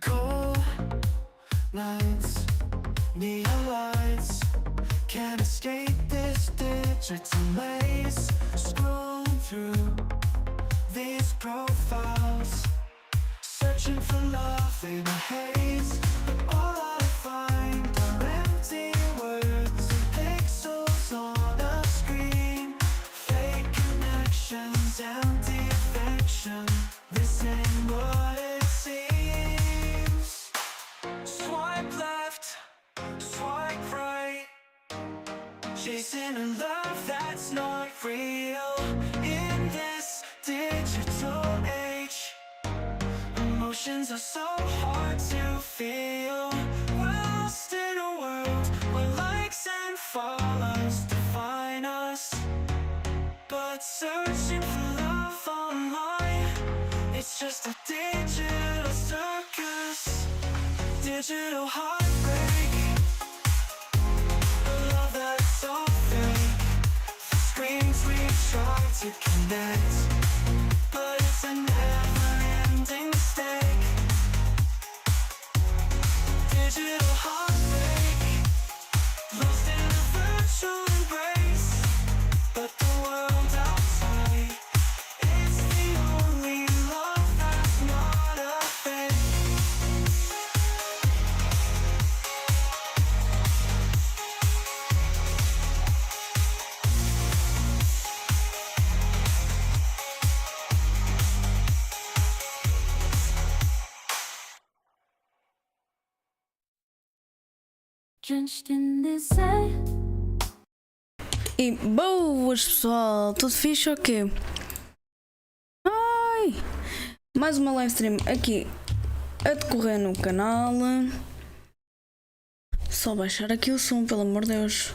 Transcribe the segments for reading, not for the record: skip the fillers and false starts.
Gold lines, neon lights, can't escape this digital maze. Scroll through these profiles, searching for love in a haze. But all I find are empty words and pixels on a screen. Fake connections, empty affection. This ain't what it seems. Swipe left, swipe right, chasing a love that's not real. In this digital age, emotions are so hard to feel. We're lost in a world where likes and follows define us. But searching for love online, it's just a digital circus. Digital heartbreak, a love that's so fake. The screens we try to connect, but it's a never-ending mistake. Digital heartbreak, lost in a virtual embrace. But the world outside, it's the only love that's not a fake. Drenched in this air. E boas pessoal, tudo fixe ou quê? Ai! Mais uma live stream aqui a decorrer no canal. Só baixar aqui o som, pelo amor de Deus.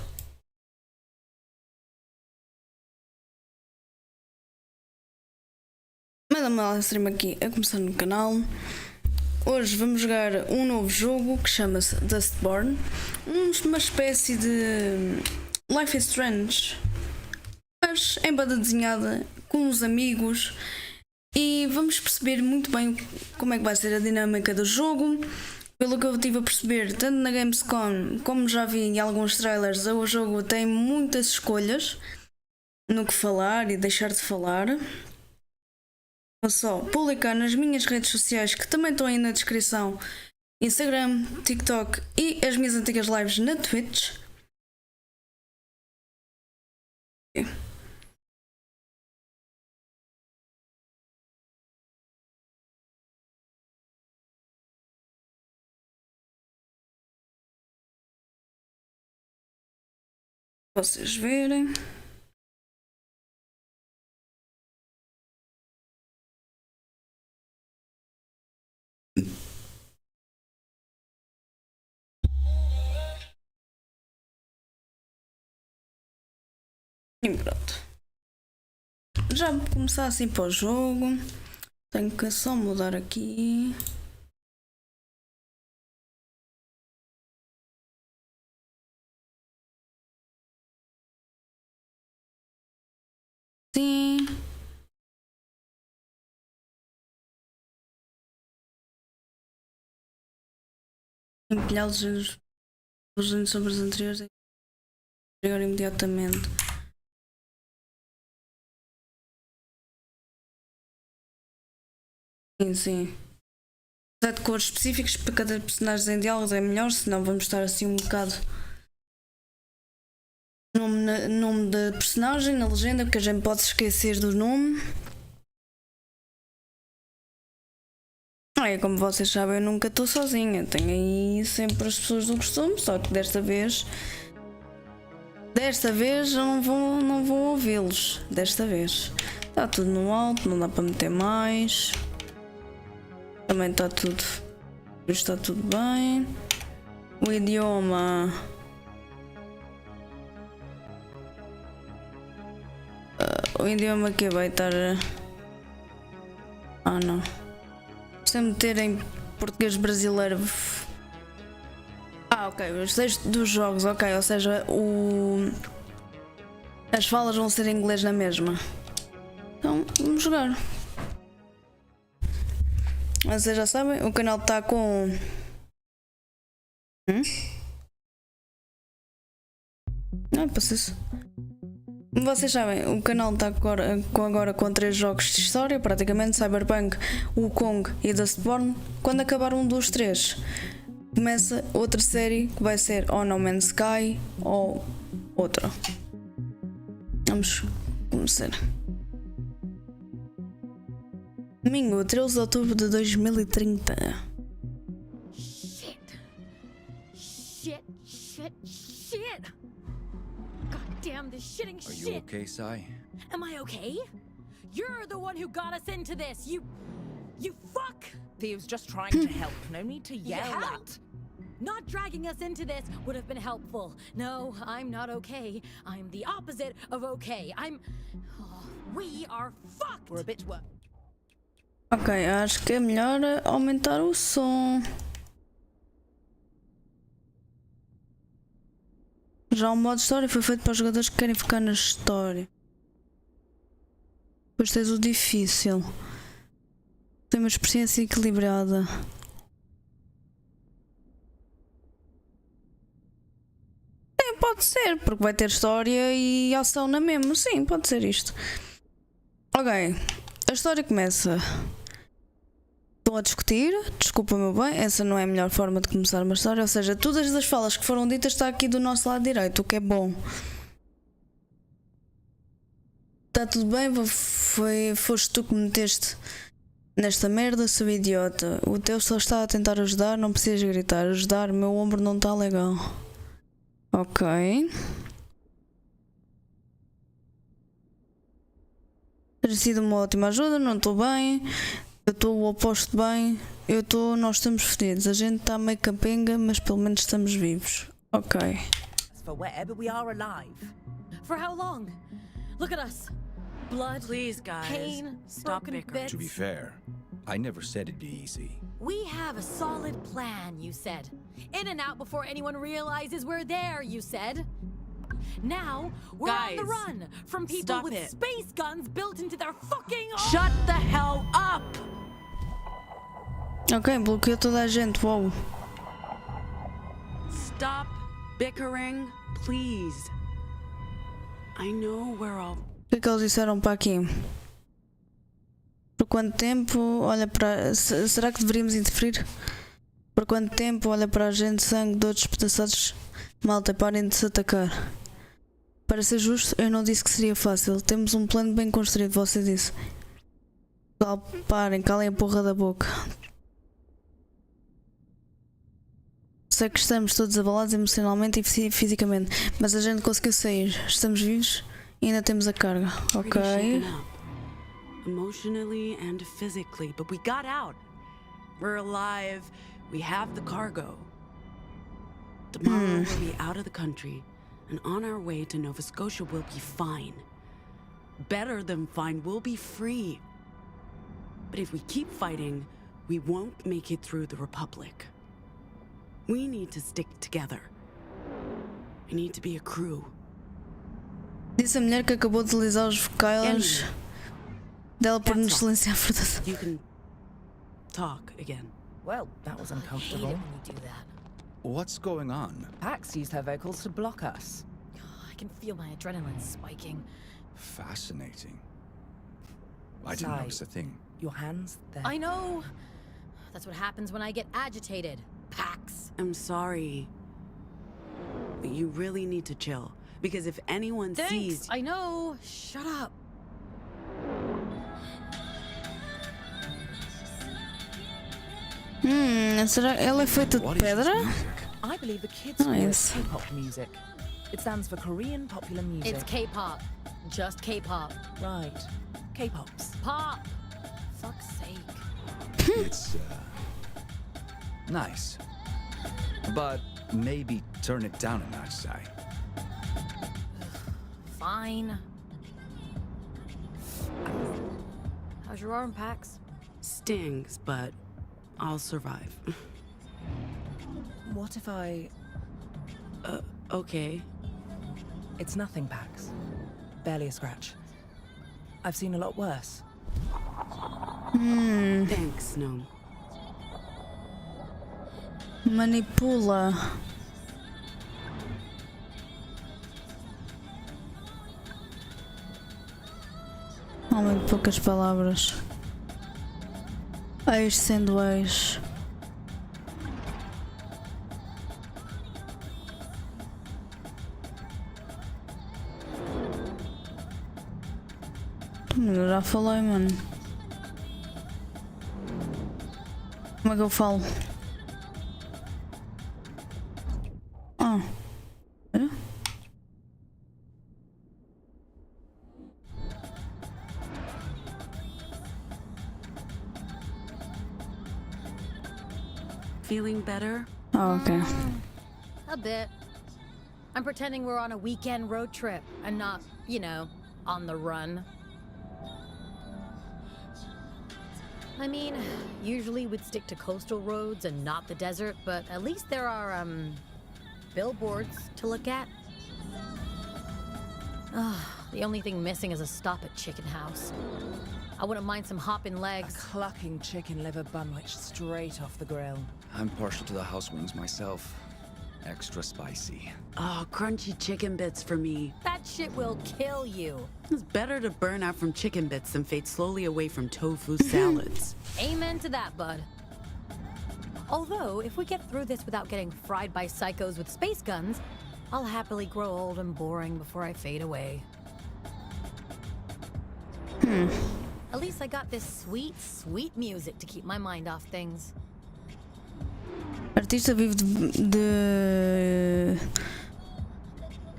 Mais uma live stream aqui a começar no canal. Hoje vamos jogar um novo jogo que chama-se Dustborn. Uma espécie de Life is Strange, mas em banda desenhada com os amigos, e vamos perceber muito bem como é que vai ser a dinâmica do jogo. Pelo que eu estive a perceber, tanto na Gamescom como já vi em alguns trailers, o jogo tem muitas escolhas no que falar e deixar de falar. Vou só publicar nas minhas redes sociais, que também estão aí na descrição: Instagram, TikTok e as minhas antigas lives na Twitch. Vocês verem. E pronto. Já vou começar assim para o jogo. Tenho que só mudar aqui. Sim. Empilhar os legends sobre os anteriores e agora imediatamente. Sim. De cores específicas para cada personagem em diálogos é melhor, senão vamos estar assim um bocado. Nome da personagem na legenda, porque a gente pode se esquecer do nome. Como vocês sabem, eu nunca estou sozinha, tenho aí sempre as pessoas do costume, só que desta vez eu não vou ouvi-los. Desta vez está tudo no alto, não dá para meter mais. Também está tudo bem. O idioma que vai estar. Não. Se meter em português brasileiro. Ok, os textos dos jogos, ok, ou seja, as falas vão ser em inglês na mesma. Então, vamos jogar. Vocês já sabem, o canal está com. Não, passa isso. Vocês sabem, o canal está agora com 3 jogos de história, praticamente Cyberpunk, Wukong e Dustborn. Quando acabar um dos 3, começa outra série que vai ser ou No Man's Sky ou outra. Vamos começar. Domingo, 13 de outubro de 2030. Shit. God damn this shitting Are you shit. okay, Sai? Am I okay? You're the one who got us into this. You fuck. Theo's just trying to help. No need to yell Help? at. Not dragging us into this would have been helpful. No, I'm not okay. I'm the opposite of okay. We are fucked. We're a bit worse. Ok, acho que é melhor aumentar o som. Já o modo história foi feito para os jogadores que querem focar na história. Depois tens o difícil. Tem uma experiência equilibrada. Sim, pode ser, porque vai ter história e ação na mesma. Sim, pode ser isto. Ok, a história começa. Estão a discutir, desculpa meu bem, essa não é a melhor forma de começar uma história, ou seja, todas as falas que foram ditas está aqui do nosso lado direito, o que é bom. Está tudo bem, foste tu que me meteste nesta merda, seu idiota. O teu só está a tentar ajudar, não precisas gritar. Ajudar, o meu ombro não está legal. Ok. Teria sido uma ótima ajuda, não estou bem. Eu estou o oposto bem. Nós estamos fedidos. A gente está meio capenga, mas pelo menos estamos vivos. Ok. As for where, but we are alive. For how long? Look at us. Blood. Please, guys, Pain. stop broken bickering. bits. To be fair, I never said it'd be easy. We have a solid plan, you said. In and out before anyone realizes we're there, you said. Now, we're on the Guys, run from people stop with it. space guns built into their fucking Shut the hell up! Ok, bloqueou toda a gente. Uou. Stop bickering, please. I know we're all. O que é que eles disseram para aqui? Por quanto tempo? Olha para. Será que deveríamos interferir? Por quanto tempo? Olha para a gente, sangue de outros pedaços. Malta, parem de se atacar. Para ser justo, eu não disse que seria fácil. Temos um plano bem construído, você disse. Pessoal, parem, calem a porra da boca. Sei que estamos todos abalados emocionalmente e fisicamente, mas a gente conseguiu sair. Estamos vivos e ainda temos a carga. Pretty Ok. shaken up. Emotionally and physically, but we got out. We're alive. We have the cargo. Tomorrow we'll be out of the country and on our way to Nova Scotia. We'll be fine. Better than fine. We'll be free. But if we keep fighting, we won't make it through the Republic. We need to stick together. We need to be a crew. Disse a mulher que acabou de lisar os vocais dela por nos silenciar por tudo. You can talk again. Well, that was I hate it uncomfortable. when you do that. What's going on? Pax used her vocals to block us. I can feel my adrenaline spiking. Fascinating. I didn't Sai. notice a thing. Your hands, they're... I know. That's what happens when I get agitated. Pax. I'm sorry. But you really need to chill. Because if anyone Thanks. sees... I know. Shut up. Será que ela é feita de What is this pedra? music? I believe the kids call Nice. it K-pop music. It stands for Korean popular music. It's K-pop. Just K-pop. Right. K-pops. Pop. Fuck's sake. It's nice. But maybe turn it down a notch, Sai. Fine. How's your arm, Pax? Stings, but I'll survive. What if I... Okay. It's nothing, Pax. Barely a scratch. I've seen a lot worse. Thanks, Gnome. Manipula. Homem de poucas palavras. Ex sendo ex. Eu já falei, mano. Como é que eu falo? Ah. É? Feeling better? Ah, ok. A bit. I'm pretending we're on a weekend road trip and not, you know, on the run. I mean, usually we'd stick to coastal roads and not the desert, but at least there are, billboards to look at. The only thing missing is a stop at Chicken House. I wouldn't mind some hopping A legs. clucking chicken liver bunwich straight off the grill. I'm partial to the house wings myself. Extra spicy. Oh, crunchy chicken bits for me. That shit will kill you. It's better to burn out from chicken bits than fade slowly away from tofu salads. Amen to that, bud. Although, if we get through this without getting fried by psychos with space guns, I'll happily grow old and boring before I fade away. At least I got this sweet, sweet music to keep my mind off things. Artista vive de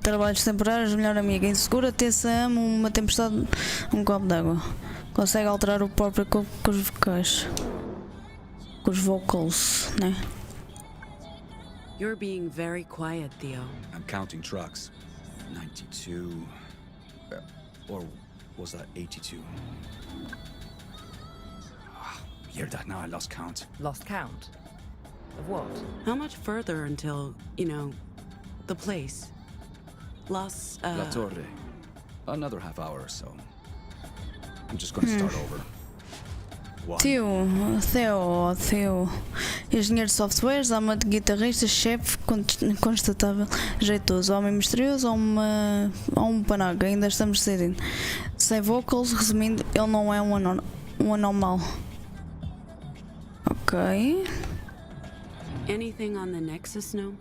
trabalhos temporários, melhor amiga. Insegura, Tessa ama uma tempestade, um copo d'água. Consegue alterar o próprio corpo com os vocais. Com os vocals, né? You're being very quiet, Theo. I'm counting trucks. 92. Or was that 82? Hear that now? I lost count. Lost count? Of what? How much further until, you know, the place? Los, La Torre. Another half hour or so. I'm just gonna start over. One. Theo. Engenheiro de softwares, ama de guitarrista, chefe, constatável, jeitoso, homem misterioso ou um panaga, ainda estamos decidindo. Sem vocals, resumindo, ele não é um anormal. Ok. anything on the Nexus, no?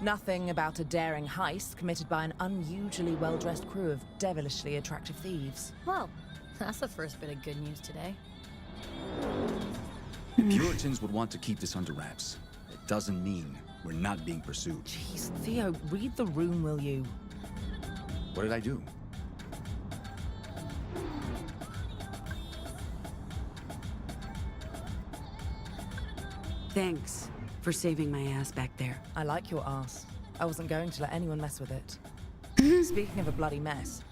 Nothing about a daring heist committed by an unusually well-dressed crew of devilishly attractive thieves. Well, that's the first bit of good news today. The Puritans would want to keep this under wraps. It doesn't mean we're not being pursued. Jeez, Theo, read the room, will you? What did I do? Thanks for saving my ass back there. I like your ass. I wasn't going to let anyone mess with it. Speaking of a bloody mess,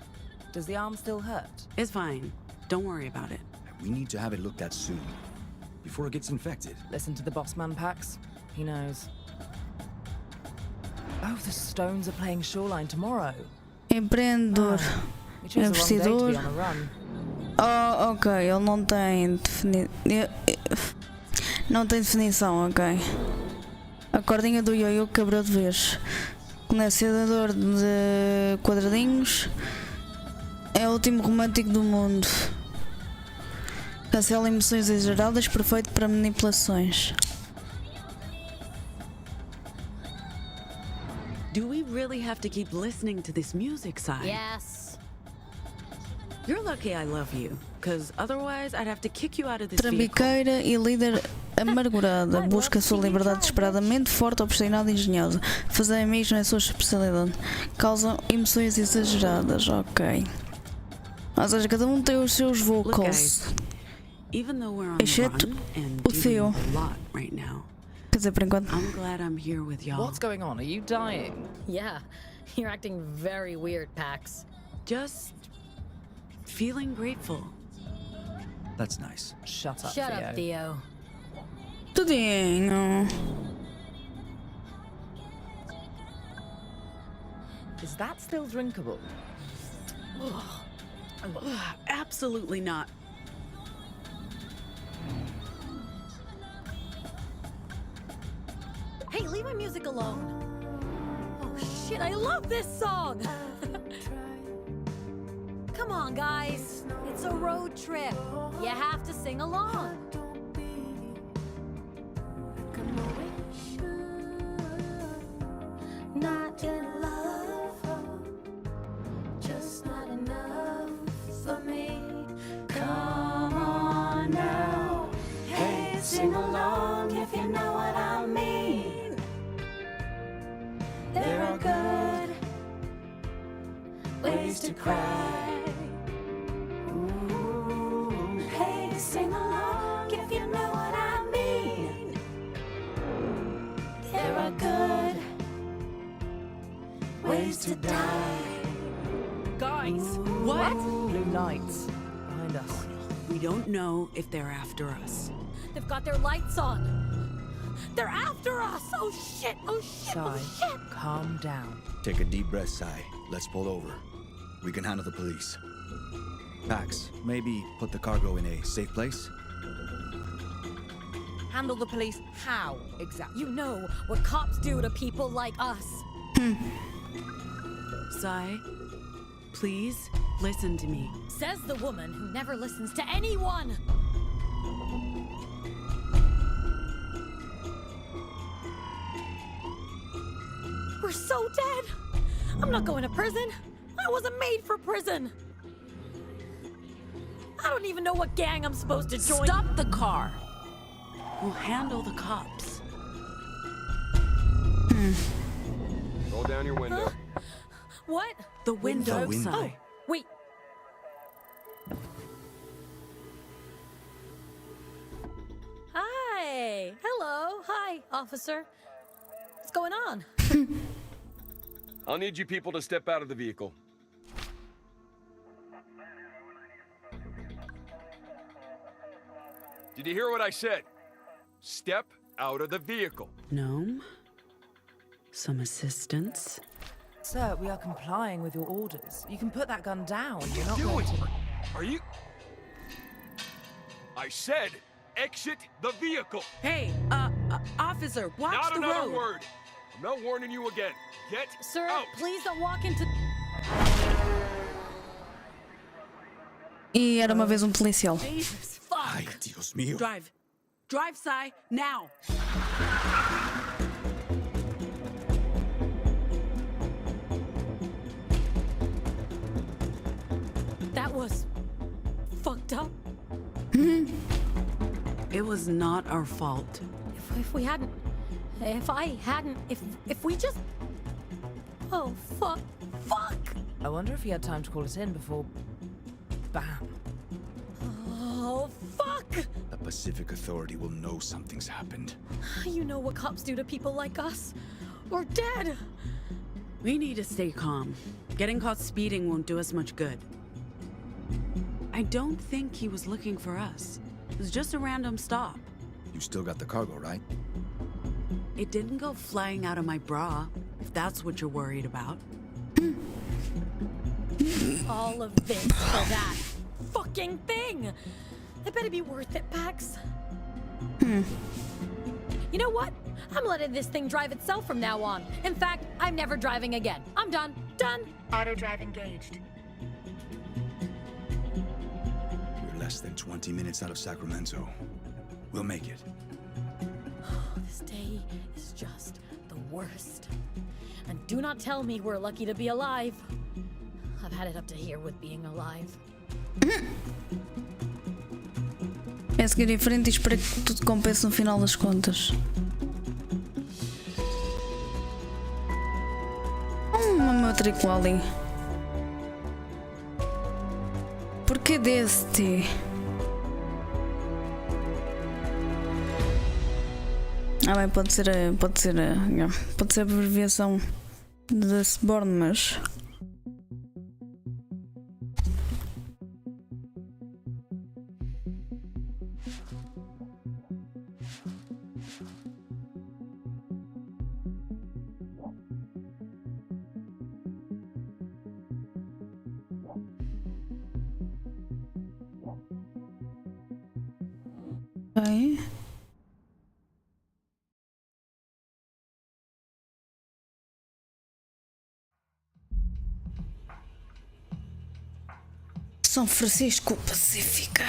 does the arm still hurt? It's fine. Don't worry about it. We need to have it looked at soon, before it gets infected. Listen to the boss man, Pax. He knows. Oh, the Stones are playing Shoreline tomorrow. Empreendedor. We chose the wrong day to Investidor. be on a run. Oh, ok, ele não tem não tem definição, ok. A cordinha do ioiô quebrou de vez. Colecionador de quadradinhos. É o último romântico do mundo. Cancela emoções exageradas, perfeito para manipulações. Do we really have to keep listening to this music, Sai? Yes. You're lucky I love you, because otherwise I'd have to kick you out of this vehicle. Trambiqueira e líder amargurada. Busca a sua liberdade desesperadamente, forte, obstinada e engenhosa. Fazer amigos não é a sua especialidade. Causam emoções exageradas, ok. Ou seja, cada um tem os seus Look, vocals. guys, even though we're on the Exceto run and o doing Theo. a lot right now, Quer dizer, por enquanto. I'm glad I'm here with y'all. What's going on? Are you dying? Yeah. You're acting very weird, Pax. Just feeling grateful. That's nice. Shut up, Shut Theo. up, Theo. Tudinho. Is that still drinkable? Absolutely not. Hey, leave my music alone. Oh shit, I love this song! Come on, guys. It's a road trip. You have to sing along. Not in love, just not enough for me. Come on now, hey, sing along if you know what I mean. There are good ways to cry. Ooh, hey, sing along if you know what I mean. There are good ways to die. Guys, what? Blue lights behind us. We don't know if they're after us. They've got their lights on. They're after us! Oh shit! Oh shit! Sai, Oh shit! calm down. Take a deep breath, Sai. Let's pull over. We can handle the police. Pax, maybe put the cargo in a safe place? Handle the police how exactly? You know what cops do to people like us. Sai, please listen to me. Says the woman who never listens to anyone. We're so dead. I'm not going to prison. I wasn't made for prison. I don't even know what gang I'm supposed to join. Stop the car. We'll handle the cops. Roll down your window. What? The window, window. Sai. Wait. Hi. Hello. Hi, officer. What's going on? I'll need you people to step out of the vehicle. Did you hear what I said? Step out of the vehicle. Gnome? Some assistance? Sir, we are complying with your orders. You can put that gun down. What are You're you not doing? going to... Are you... I said exit the vehicle. Hey, officer, watch Not the another road. word. I'm not warning you again. Get Sir, out. please don't walk into... E era uma vez um policial. Jesus, fuck. Ay, Dios mío. Drive. Drive, Sai, now. That was... fucked up. It was not our fault. If we hadn't... If I hadn't... If we just... Oh, fuck. Fuck! I wonder if he had time to call us in before... Bam. Oh, fuck! The Pacific Authority will know something's happened. You know what cops do to people like us? We're dead! We need to stay calm. Getting caught speeding won't do us much good. I don't think he was looking for us. It was just a random stop. You still got the cargo, right? It didn't go flying out of my bra, if that's what you're worried about. All of this for that fucking thing! It better be worth it, Pax. You know what? I'm letting this thing drive itself from now on. In fact, I'm never driving again. I'm done. Done! Auto drive engaged. We're less than 20 minutes out of Sacramento. We'll make it. This day is just the worst. And do not tell me we're lucky to be alive. I've had it up to here with being alive. É seguir em frente e esperar que tudo compense no final das contas. Uma matrícula ali. Porquê deste? Ah bem, pode ser a abreviação da Seaborn, mas... Okay. São Francisco Pacífica.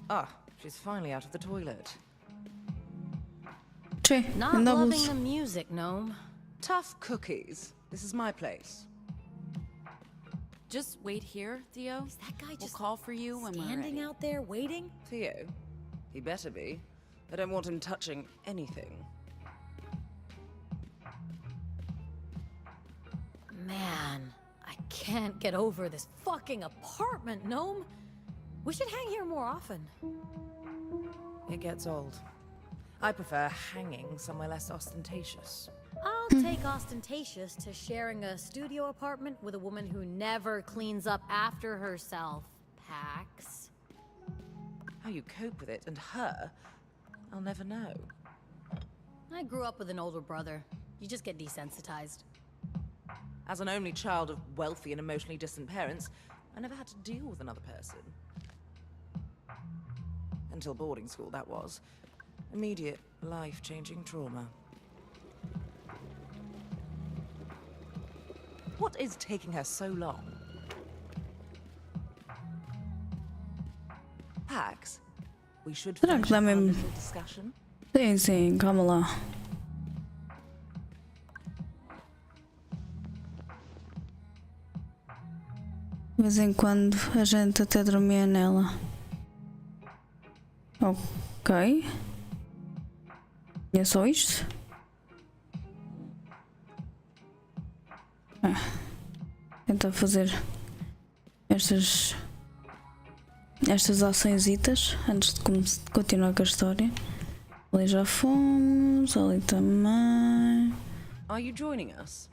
Ah, she's finally out of the toilet. Sim, Not ainda loving abuso. the music, Gnome. Tough cookies. This is my place. Just wait here, Theo. Is that guy We'll just call for you when we're standing ready. out there waiting? Theo? He better be. I don't want him touching anything. Man, I can't get over this fucking apartment, Gnome. We should hang here more often. It gets old. I prefer hanging somewhere less ostentatious. I'll take ostentatious to sharing a studio apartment with a woman who never cleans up after herself, Pax. How you cope with it and her, I'll never know. I grew up with an older brother. You just get desensitized. As an only child of wealthy and emotionally distant parents, I never had to deal with another person. Until boarding school, that was. Immediate, life-changing trauma. What is taking her so long? Pax, we should Será finish que dá up our mesmo? little discussion. Sim, sim, calma lá. De vez em quando a gente até dormia nela. Ok. E é só isto? Tentar fazer estas açõesitas antes de continuar com a história. Ali já fomos, ali também. Are you joining us?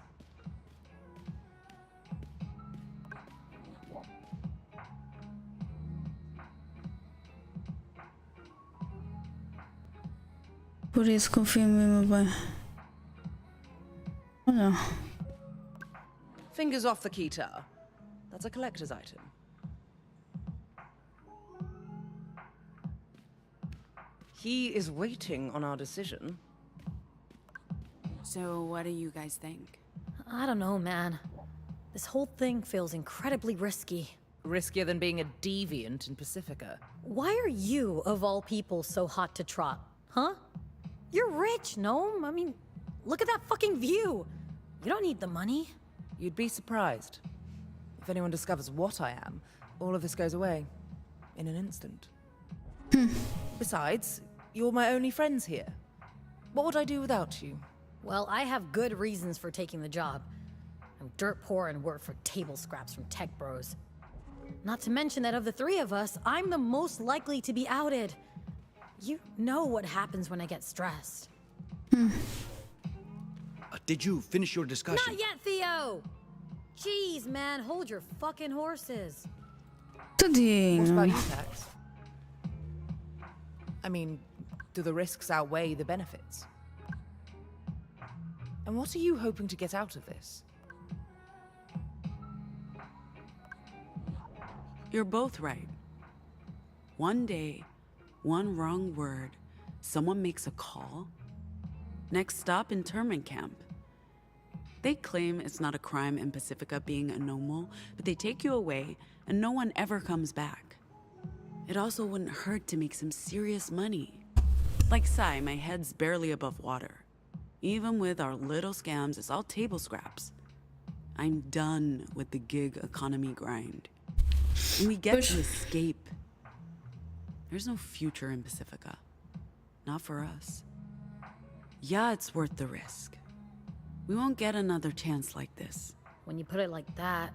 Por isso confio mesmo bem. Oh não. Fingers off the keytar. That's a collector's item. He is waiting on our decision. So, what do you guys think? I don't know, man. This whole thing feels incredibly risky. Riskier than being a deviant in Pacifica. Why are you, of all people, so hot to trot? Huh? You're rich, Gnome. I mean, look at that fucking view. You don't need the money. You'd be surprised. If anyone discovers what I am, all of this goes away. In an instant. Besides, you're my only friends here. What would I do without you? Well, I have good reasons for taking the job. I'm dirt poor and work for table scraps from tech bros. Not to mention that of the three of us, I'm the most likely to be outed. You know what happens when I get stressed. Did you finish your discussion? Not yet, Theo! Jeez, man, hold your fucking horses. What about Tadinho. you, Pax? I mean, do the risks outweigh the benefits? And what are you hoping to get out of this? You're both right. One day, one wrong word, someone makes a call. Next stop, internment camp. They claim it's not a crime in Pacifica being a nomal, but they take you away and no one ever comes back. It also wouldn't hurt to make some serious money. Like Sai, my head's barely above water. Even with our little scams, it's all table scraps. I'm done with the gig economy grind. And we get to escape. There's no future in Pacifica. Not for us. Yeah, it's worth the risk. We won't get another chance like this. When you put it like that,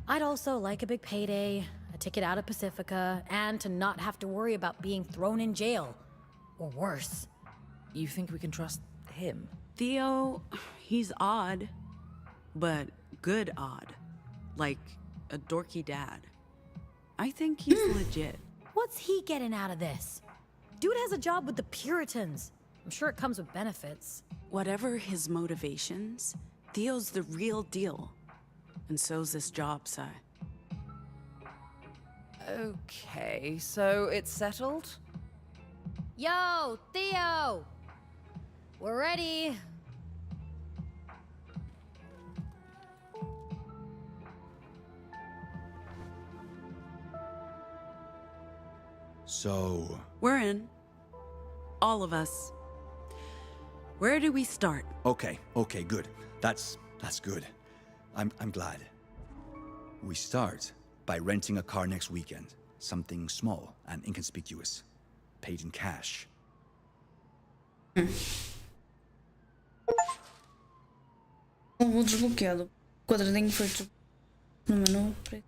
I'd also like a big payday, a ticket out of Pacifica, and to not have to worry about being thrown in jail. Or worse. You think we can trust him? Theo, he's odd. But good odd. Like a dorky dad. I think he's legit. What's he getting out of this? Dude has a job with the Puritans. I'm sure it comes with benefits. Whatever his motivations, Theo's the real deal. And so's this job, Sai. Okay, so it's settled? Yo, Theo! We're ready. So, We're in. All of us. Where do we start? okay, good. That's good. I'm glad. We start by renting a car next weekend. Something small and inconspicuous. Paid in cash. Alvo desbloqueado. Quadradinho foi no menu. Preto.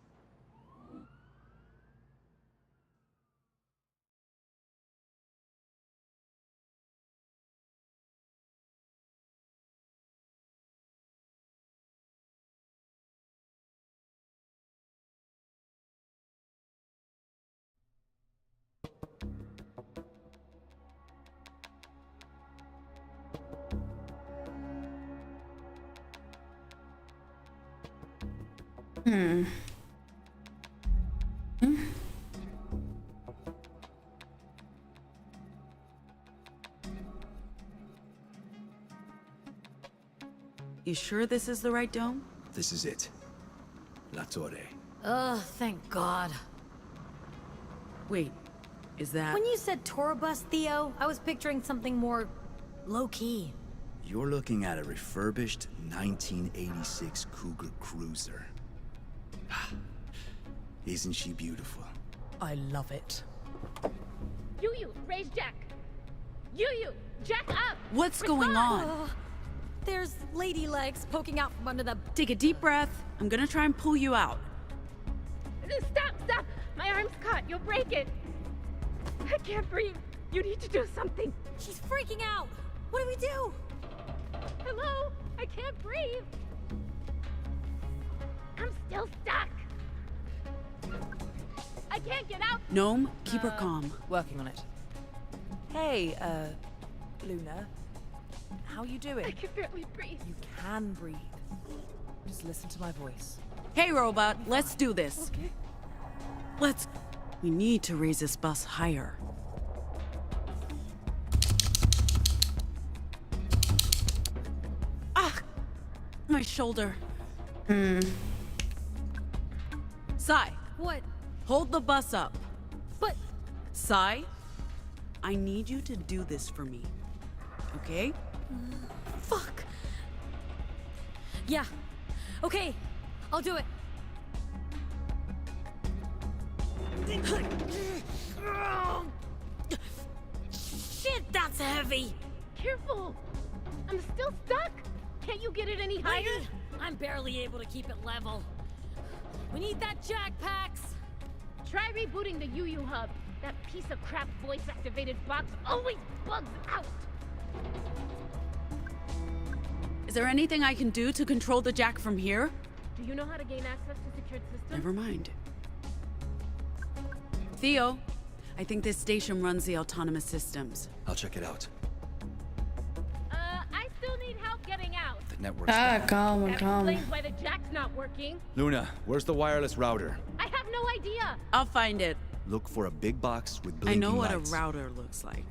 You sure this is the right dome? This is it. La Torre. Ugh, thank God. Wait, is that... When you said tour bus, Theo, I was picturing something more low-key. You're looking at a refurbished 1986 Cougar Cruiser. Isn't she beautiful? I love it. You, raise Jack. You, Jack up. What's going on? There's lady legs poking out from under the... Take a deep breath. I'm gonna try and pull you out. Stop. My arm's caught. You'll break it. I can't breathe. You need to do something. She's freaking out. What do we do? Hello? I can't breathe. I'm still stuck. I can't get out. Gnome, keep her calm. Working on it. Hey, Luna. How you doing? I can barely breathe. You can breathe. Just listen to my voice. Hey, robot, let's do this. Okay. Let's... We need to raise this bus higher. Ah! My shoulder. Sai, What? hold the bus up. But... Sai, I need you to do this for me. Okay? Fuck. Yeah. Okay. I'll do it. Shit, that's heavy. Careful. I'm still stuck. Can't you get it any higher? Lady, I'm barely able to keep it level. We need that jack, Pax. Try rebooting the UU hub. That piece of crap voice-activated box always bugs out. Is there anything I can do to control the jack from here? Do you know how to gain access to secured systems? Never mind. Theo, I think this station runs the autonomous systems. I'll check it out. I still need help getting out. The network's Ah, down. calma, That calma. explains why the jack's not working. Luna, where's the wireless router? I have no idea. I'll find it. Look for a big box with I blinking know what lights. a router looks like.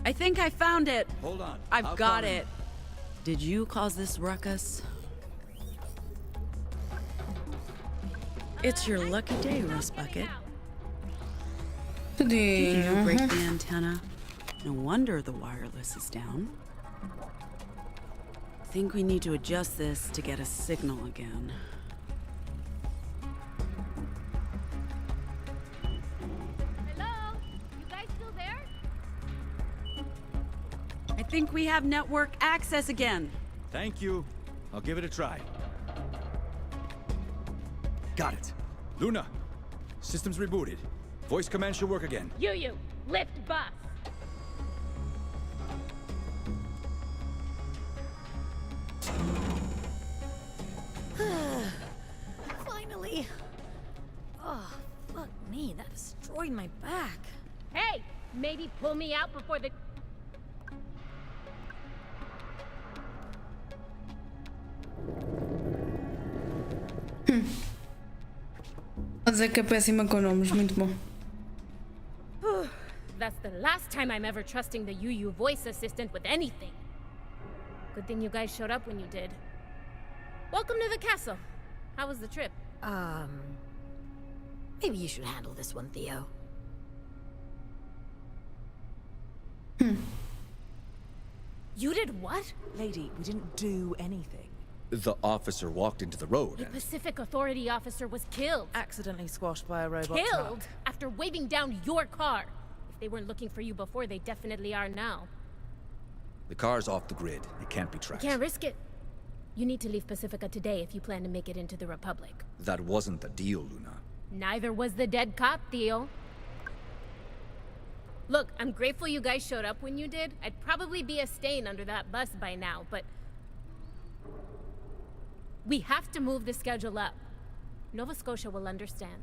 I think I found it. Hold on. I've I'll got come in. it. Did you cause this ruckus? It's your lucky day, Rust Bucket. Did you break the antenna? No wonder the wireless is down. Think we need to adjust this to get a signal again. Hello? You guys still there? I think we have network access again. Thank you. I'll give it a try. Got it. Luna, system's rebooted. Voice command should work again. You, lift bus. Destroyed my back. Hey, maybe pull me out before the... Vou dizer que é péssima com nomes, muito bom. That's the last time I'm ever trusting the UU voice assistant with anything. Good thing you guys showed up when you did. Welcome to the castle. How was the trip? Maybe you should handle this one, Theo. You did what? Lady, we didn't do anything. The officer walked into the road The and... Pacific Authority officer was killed. Accidentally squashed by a robot Killed truck. after waving down your car. If they weren't looking for you before, they definitely are now. The car's off the grid. It can't be tracked. Can't risk it. You need to leave Pacifica today if you plan to make it into the Republic. That wasn't the deal, Luna. Neither was the dead cop, Theo. Look, I'm grateful you guys showed up when you did. I'd probably be a stain under that bus by now, but... we have to move the schedule up. Nova Scotia will understand.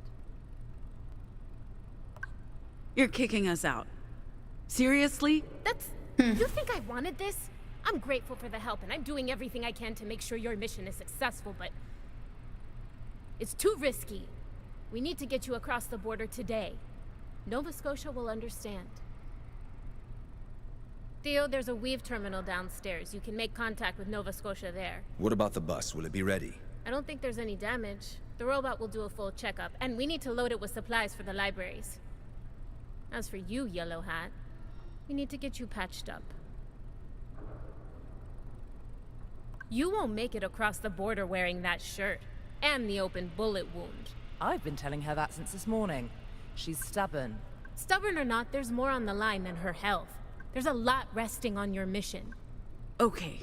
You're kicking us out. Seriously? That's... You think I wanted this? I'm grateful for the help, and I'm doing everything I can to make sure your mission is successful, but... it's too risky. We need to get you across the border today. Nova Scotia will understand. Theo, there's a Weave terminal downstairs. You can make contact with Nova Scotia there. What about the bus? Will it be ready? I don't think there's any damage. The robot will do a full checkup, and we need to load it with supplies for the libraries. As for you, Yellow Hat, we need to get you patched up. You won't make it across the border wearing that shirt, and the open bullet wound. I've been telling her that since this morning. She's stubborn. Stubborn or not, there's more on the line than her health. There's a lot resting on your mission. Okay.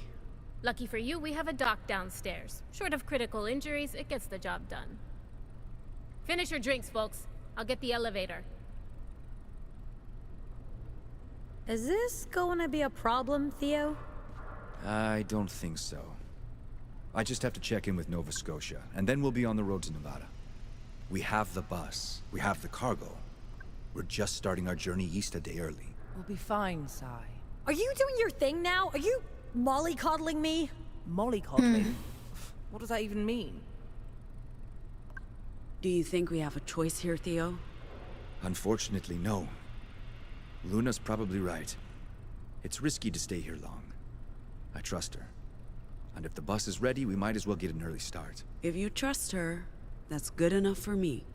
Lucky for you, we have a doc downstairs. Short of critical injuries, it gets the job done. Finish your drinks, folks. I'll get the elevator. Is this going to be a problem, Theo? I don't think so. I just have to check in with Nova Scotia, and then we'll be on the road to Nevada. We have the bus. We have the cargo. We're just starting our journey east a day early. We'll be fine, Sai. Are you doing your thing now? Are you mollycoddling me? Mollycoddling? What does that even mean? Do you think we have a choice here, Theo? Unfortunately, no. Luna's probably right. It's risky to stay here long. I trust her. And if the bus is ready, we might as well get an early start. If you trust her, that's good enough for me.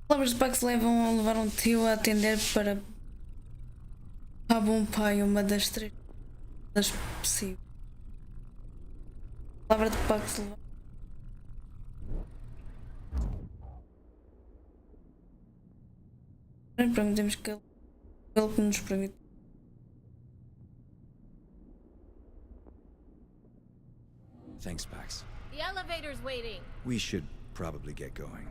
Palavras de Pax levaram Tio a atender para a bom pai, uma das três das possíveis. Palavra de Pax leva... Permitimos que ele que nos permite. Thanks, Pax. The elevator's waiting. We should probably get going.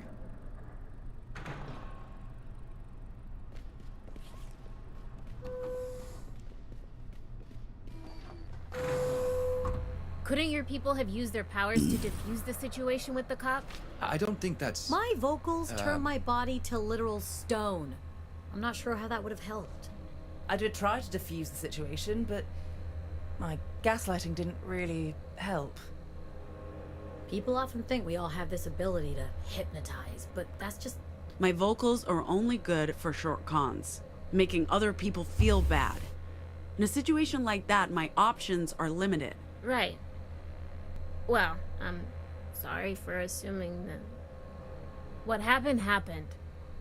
Couldn't your people have used their powers to defuse the situation with the cop? I don't think that's... My vocals turn my body to literal stone. I'm not sure how that would have helped. I did try to defuse the situation, but my gaslighting didn't really help. People often think we all have this ability to hypnotize, but that's just... My vocals are only good for short cons, making other people feel bad. In a situation like that, my options are limited. Right. Well, I'm sorry for assuming that... What happened, happened.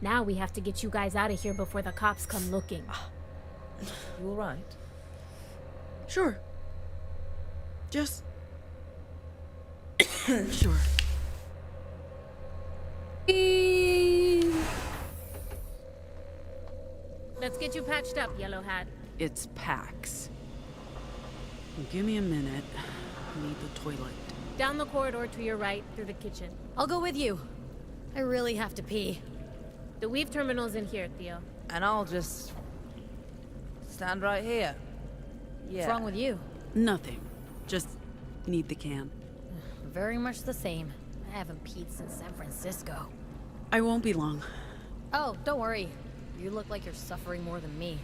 Now we have to get you guys out of here before the cops come looking. You all right? Sure. Just... sure. Let's get you patched up, Yellow Hat. It's Pax. Give me a minute. I need the toilet. Down the corridor to your right, through the kitchen. I'll go with you. I really have to pee. The Weave terminal's in here, Theo. And I'll just... stand right here. Yeah. What's wrong with you? Nothing. Just need the can. Very much the same. haven't peed since San Francisco. I won't be long. Oh, don't worry. You look like you're suffering more than me.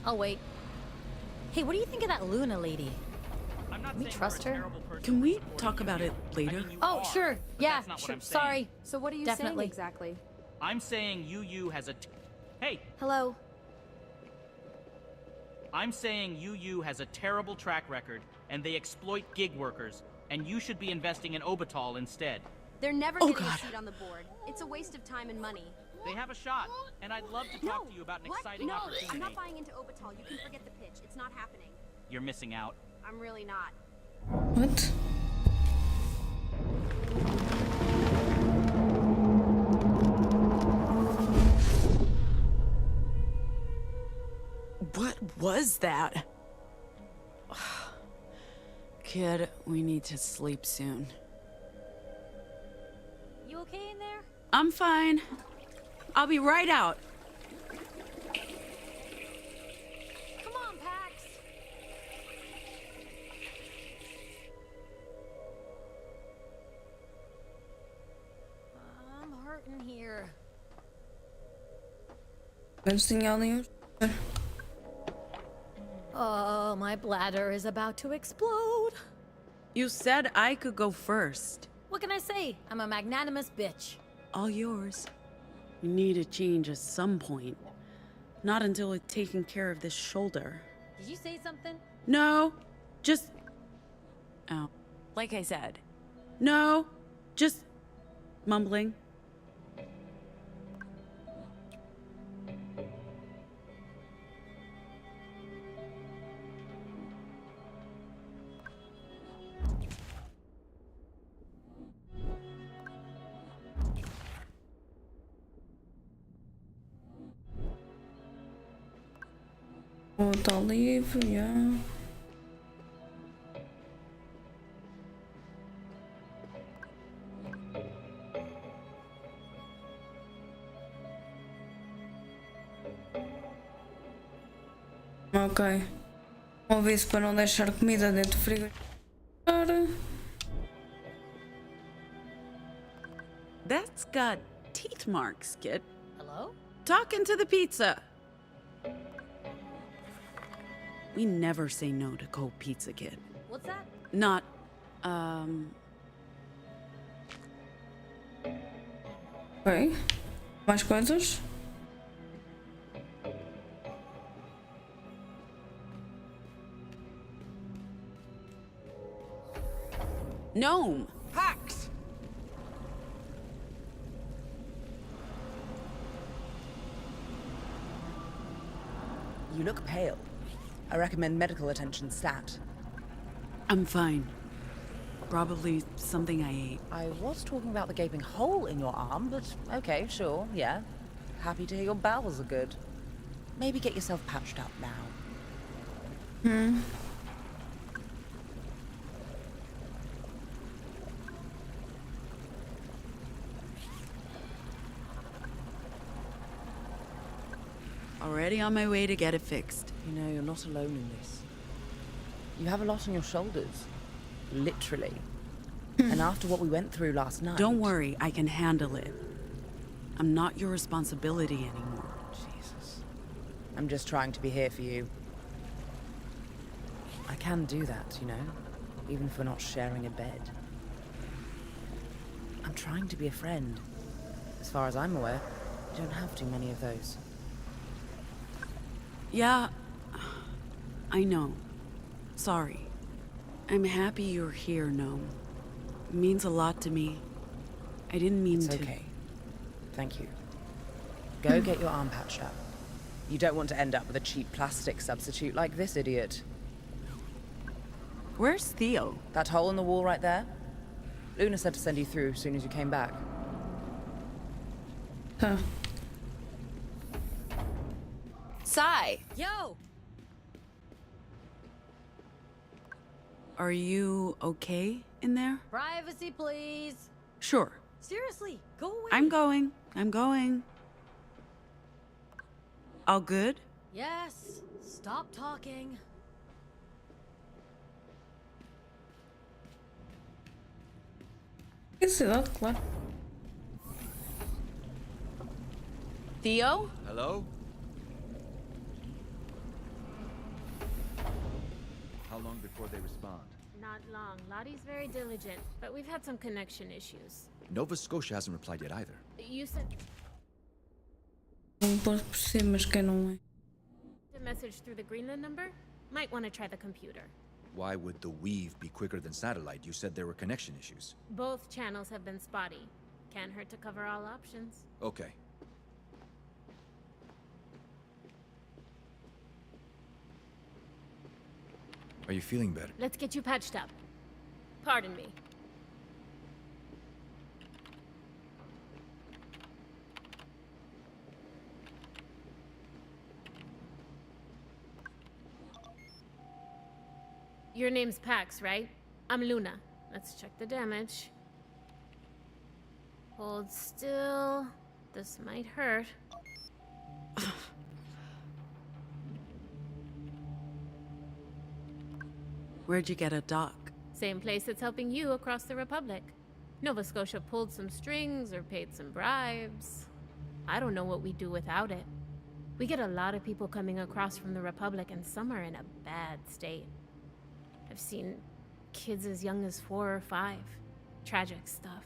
I'll wait. Hey, what do you think of that Luna lady? Can we trust her? Can we talk about it later? Oh, sure. Yeah, that's not what sure. I'm saying. Sorry. So what are you Definitely. saying exactly? I'm saying UU has a Hey, Hello? I'm saying UU has a terrible track record, and they exploit gig workers, and you should be investing in Obital instead. They're never getting a seat on the board. It's a waste of time and money. They have a shot, and I'd love to talk to you about an exciting opportunity. I'm not buying into Obital. You can forget the pitch. It's not happening. You're missing out. I'm really not. What? What was that? Kid, we need to sleep soon. You okay in there? I'm fine. I'll be right out. Come on, Pax. I'm hurting here. Menos tinha ali uns. Oh, my bladder is about to explode. You said I could go first. What can I say? I'm a magnanimous bitch. All yours. We need a change at some point. Not until we've taken care of this shoulder. Did you say something? No, just... Oh, like I said. No, just mumbling. Oh, tá livre, yeah. Ok. Vamos ver se para não deixar comida dentro do frigorífico. That's got teeth marks, kid. Hello? Talking to the pizza. We never say no to cold pizza, kid. What's that? Not, Ok. Mais coisas? Gnome. Pax! You look pale. I recommend medical attention stat. I'm fine. Probably something I ate. I was talking about the gaping hole in your arm, but okay, sure, yeah. Happy to hear your bowels are good. Maybe get yourself patched up now. Already on my way to get it fixed. You know, you're not alone in this. You have a lot on your shoulders. Literally. And after what we went through last night... Don't worry, I can handle it. I'm not your responsibility anymore. Jesus. I'm just trying to be here for you. I can do that, you know? Even if we're not sharing a bed. I'm trying to be a friend. As far as I'm aware, you don't have too many of those. Yeah, I know. Sorry. I'm happy you're here, Gnome. It means a lot to me. I didn't mean It's to. okay. Thank you. Go get your arm patched up. You don't want to end up with a cheap plastic substitute like this idiot. Where's Theo? That hole in the wall right there? Luna said to send you through as soon as you came back. Tá. Sai! Yo! Are you okay in there? Privacy, please. Sure. Seriously, go away. I'm going. All good? Yes. Stop talking. Que cidade, claro. Theo? Hello? How long before they respond? Not long. Lottie's very diligent, but we've had some connection issues. Nova Scotia hasn't replied yet either. You sent Por cima, mas quem não é? a message through the Greenland number? Might want to try the computer. Why would the weave be quicker than satellite? You said there were connection issues. Both channels have been spotty. Can't hurt to cover all options. Okay. Are you feeling better? Let's get you patched up. Pardon me. Your name's Pax, right? I'm Luna. Let's check the damage. Hold still. This might hurt. Where'd you get a dock? Same place that's helping you across the Republic. Nova Scotia pulled some strings or paid some bribes. I don't know what we'd do without it. We get a lot of people coming across from the Republic, and some are in a bad state. I've seen kids as young as 4 or 5. Tragic stuff.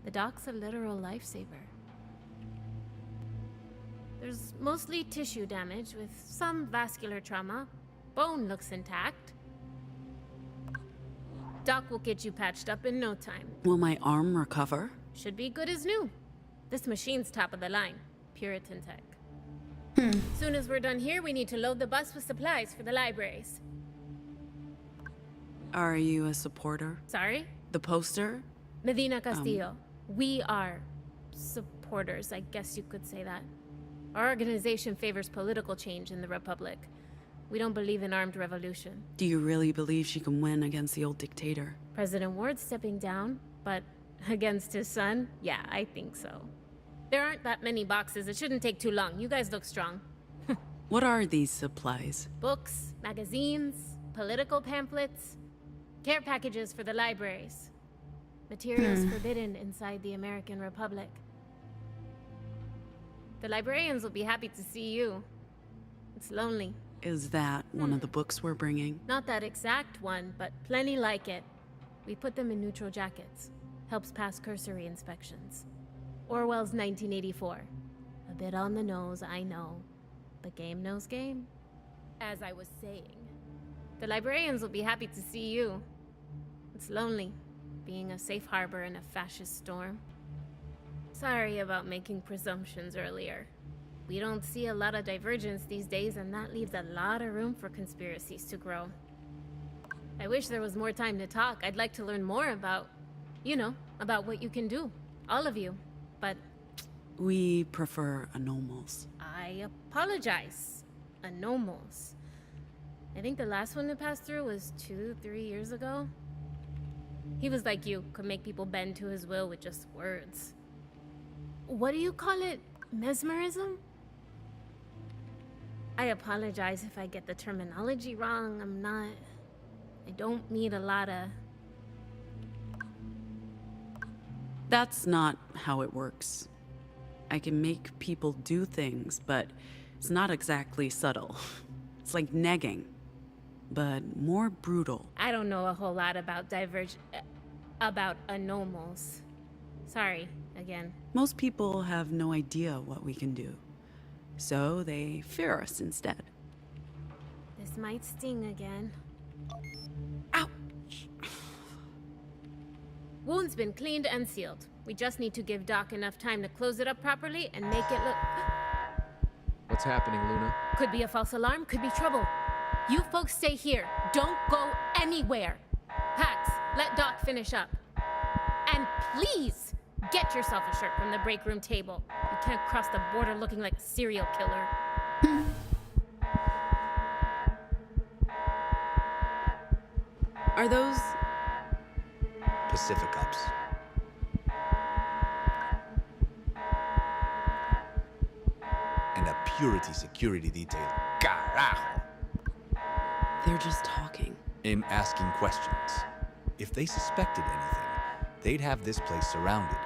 The dock's a literal lifesaver. There's mostly tissue damage with some vascular trauma. Bone looks intact. Doc will get you patched up in no time. Will my arm recover? Should be good as new. This machine's top of the line. Puritan tech. Soon as we're done here, we need to load the bus with supplies for the libraries. Are you a supporter? Sorry? The poster? Medina Castillo. We are supporters, I guess you could say that. Our organization favors political change in the Republic. We don't believe in armed revolution. Do you really believe she can win against the old dictator? President Ward's stepping down, but against his son? Yeah, I think so. There aren't that many boxes. It shouldn't take too long. You guys look strong. What are these supplies? Books, magazines, political pamphlets, care packages for the libraries. Materials forbidden inside the American Republic. The librarians will be happy to see you. It's lonely. Is that one of the books we're bringing? Not that exact one, but plenty like it. We put them in neutral jackets. Helps pass cursory inspections. Orwell's 1984. A bit on the nose, I know. But game knows game. As I was saying, the librarians will be happy to see you. It's lonely, being a safe harbor in a fascist storm. Sorry about making presumptions earlier. We don't see a lot of divergence these days, and that leaves a lot of room for conspiracies to grow. I wish there was more time to talk. I'd like to learn more about, about what you can do. All of you. But We prefer anomals. I apologize. Anomals. I think the last one to pass through was 2-3 years ago. He was like you, could make people bend to his will with just words. What do you call it? Mesmerism? I apologize if I get the terminology wrong. I don't meet a lot of... That's not how it works. I can make people do things, but it's not exactly subtle. It's like negging, but more brutal. I don't know a whole lot about about anomals. Sorry, again. Most people have no idea what we can do, so they fear us instead. This might sting again. Ouch! Wound's been cleaned and sealed. We just need to give Doc enough time to close it up properly and make it look... What's happening, Luna? Could be a false alarm, could be trouble. You folks stay here. Don't go anywhere. Pax, let Doc finish up. And please, get yourself a shirt from the break room table. You can't cross the border looking like a serial killer. Are those... Pacific Ops. And a purity security detail. Carajo! They're just talking. In asking questions. If they suspected anything, they'd have this place surrounded.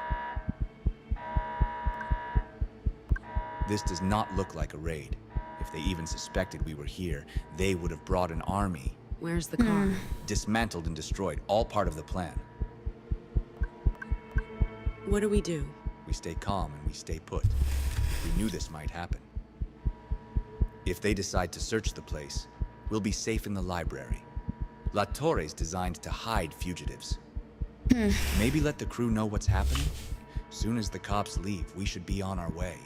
This does not look like a raid. If they even suspected we were here, they would have brought an army. Where's the car? Dismantled and destroyed, all part of the plan. What do we do? We stay calm and we stay put. We knew this might happen. If they decide to search the place, we'll be safe in the library. La Torre's designed to hide fugitives. Maybe let the crew know what's happening. Soon as the cops leave, we should be on our way.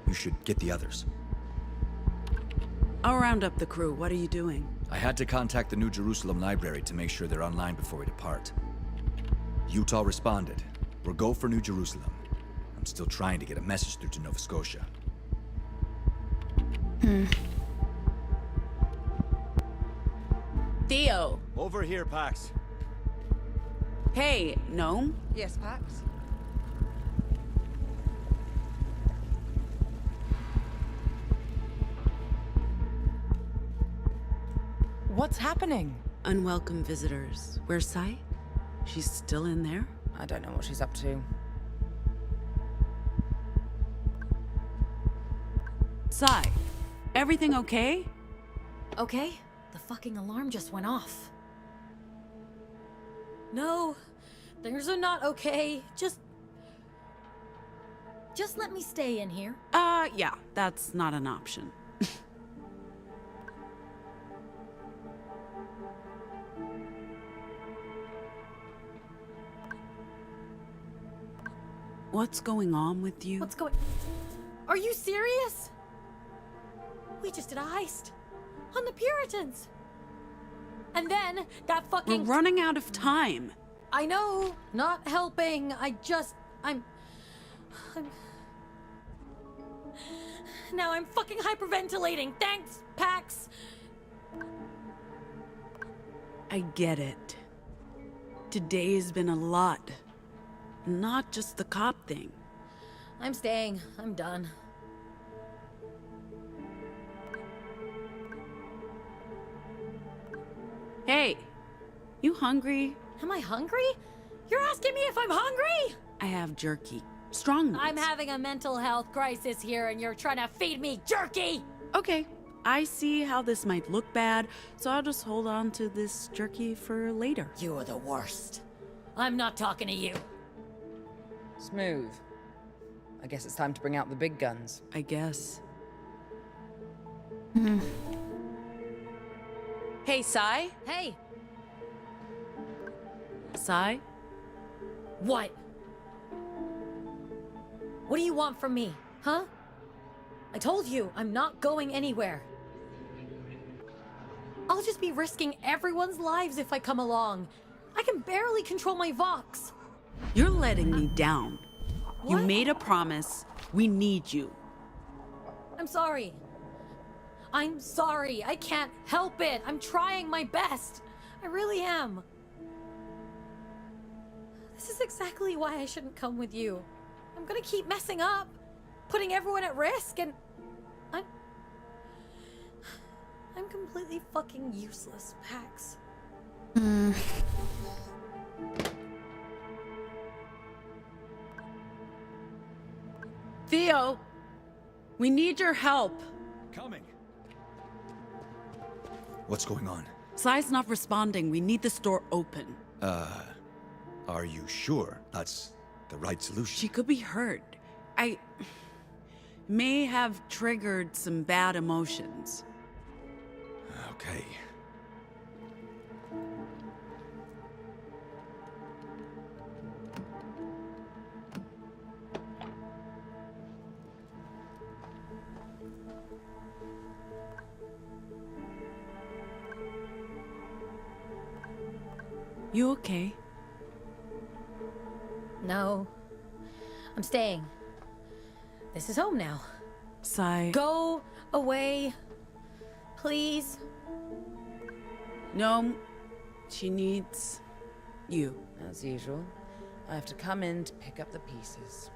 You should get the others. I'll round up the crew. What are you doing? I had to contact the New Jerusalem Library to make sure they're online before we depart. Utah responded. We're go for New Jerusalem. I'm still trying to get a message through to Nova Scotia. Theo! Over here, Pax. Hey, Gnome? Yes, Pax? What's happening? Unwelcome visitors. Where's Sai? She's still in there? I don't know what she's up to. Sai, everything okay? Okay? The fucking alarm just went off. No, things are not okay. Just let me stay in here. Yeah, that's not an option. What's going on with you? What's going... Are you serious? We just did a heist. On the Puritans. And then that fucking... We're running out of time. I know, not helping. I'm... Now I'm fucking hyperventilating. Thanks, Pax. I get it. Today has been a lot. Not just the cop thing. I'm staying. I'm done. Hey, you hungry? Am I hungry? You're asking me if I'm hungry? I have jerky. Strong ones. I'm having a mental health crisis here and you're trying to feed me jerky! Okay, I see how this might look bad, so I'll just hold on to this jerky for later. You are the worst. I'm not talking to you. Smooth. I guess it's time to bring out the big guns. I guess. Hey, Sai? Hey! Sai? What? What do you want from me, huh? I told you, I'm not going anywhere. I'll just be risking everyone's lives if I come along. I can barely control my Vox. You're letting me down. You What? made a promise. We need you. I'm sorry. I'm sorry. I can't help it. I'm trying my best. I really am. This is exactly why I shouldn't come with you. I'm gonna keep messing up, putting everyone at risk, and I'm completely fucking useless, Pax. Theo, we need your help. Coming. What's going on? Sai's not responding. We need this door open. Are you sure that's the right solution? She could be hurt. I may have triggered some bad emotions. Okay. You okay? No. I'm staying. This is home now. Sai. Go away. Please. No. She needs you. As usual, I have to come in to pick up the pieces.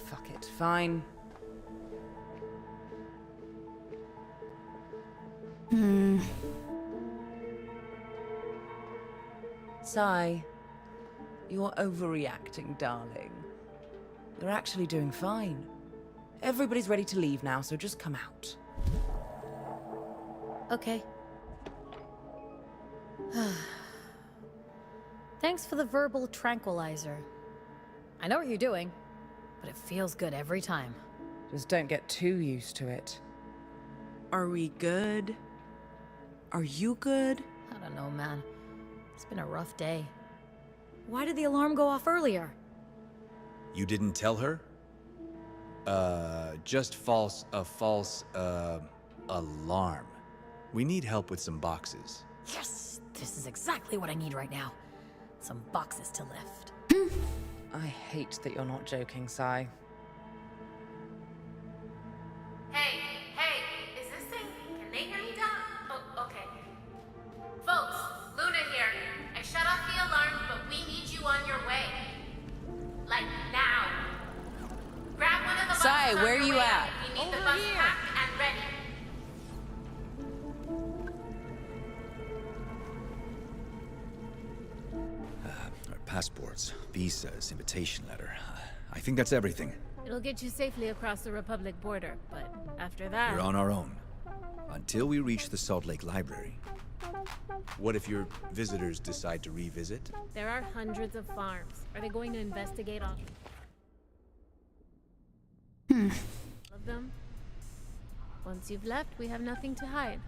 Fuck it, fine. Sai, you're overreacting, darling. You're actually doing fine. Everybody's ready to leave now, so just come out. Okay. Thanks for the verbal tranquilizer. I know what you're doing, but it feels good every time. Just don't get too used to it. Are we good? Are you good? I don't know, man. It's been a rough day. Why did the alarm go off earlier? You didn't tell her? Just a false alarm. We need help with some boxes. Yes! This is exactly what I need right now. Some boxes to lift. I hate that you're not joking, Sai. Hey, is this thing? Can they hear me down? Oh, okay. Folks, Luna here. I shut off the alarm, but we need you on your way. Like now. Grab one of the buses Sai, on where your you way at? out. We need the bus packed and ready. Our passports, visas, invitation letter. I think that's everything. It'll get you safely across the Republic border, but after that... We're on our own. Until we reach the Salt Lake Library. What if your visitors decide to revisit? There are hundreds of farms. Are they going to investigate all of them? Once you've left, we have nothing to hide.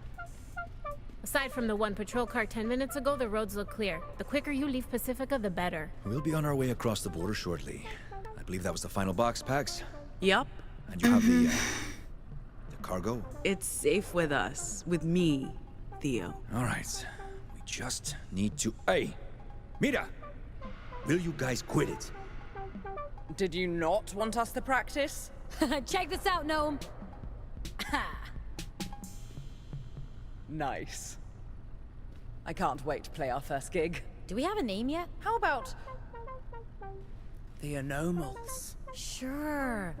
Aside from the one patrol car 10 minutes ago, the roads look clear. The quicker you leave Pacifica, the better. We'll be on our way across the border shortly. I believe that was the final box, Pax. Yup. And you have the cargo? It's safe with us. With me, Theo. All right. We just need to... Hey! Mira! Will you guys quit it? Did you not want us to practice? Check this out, Gnome! Nice. I can't wait to play our first gig. Do we have a name yet? How about... the Anomals? Sure.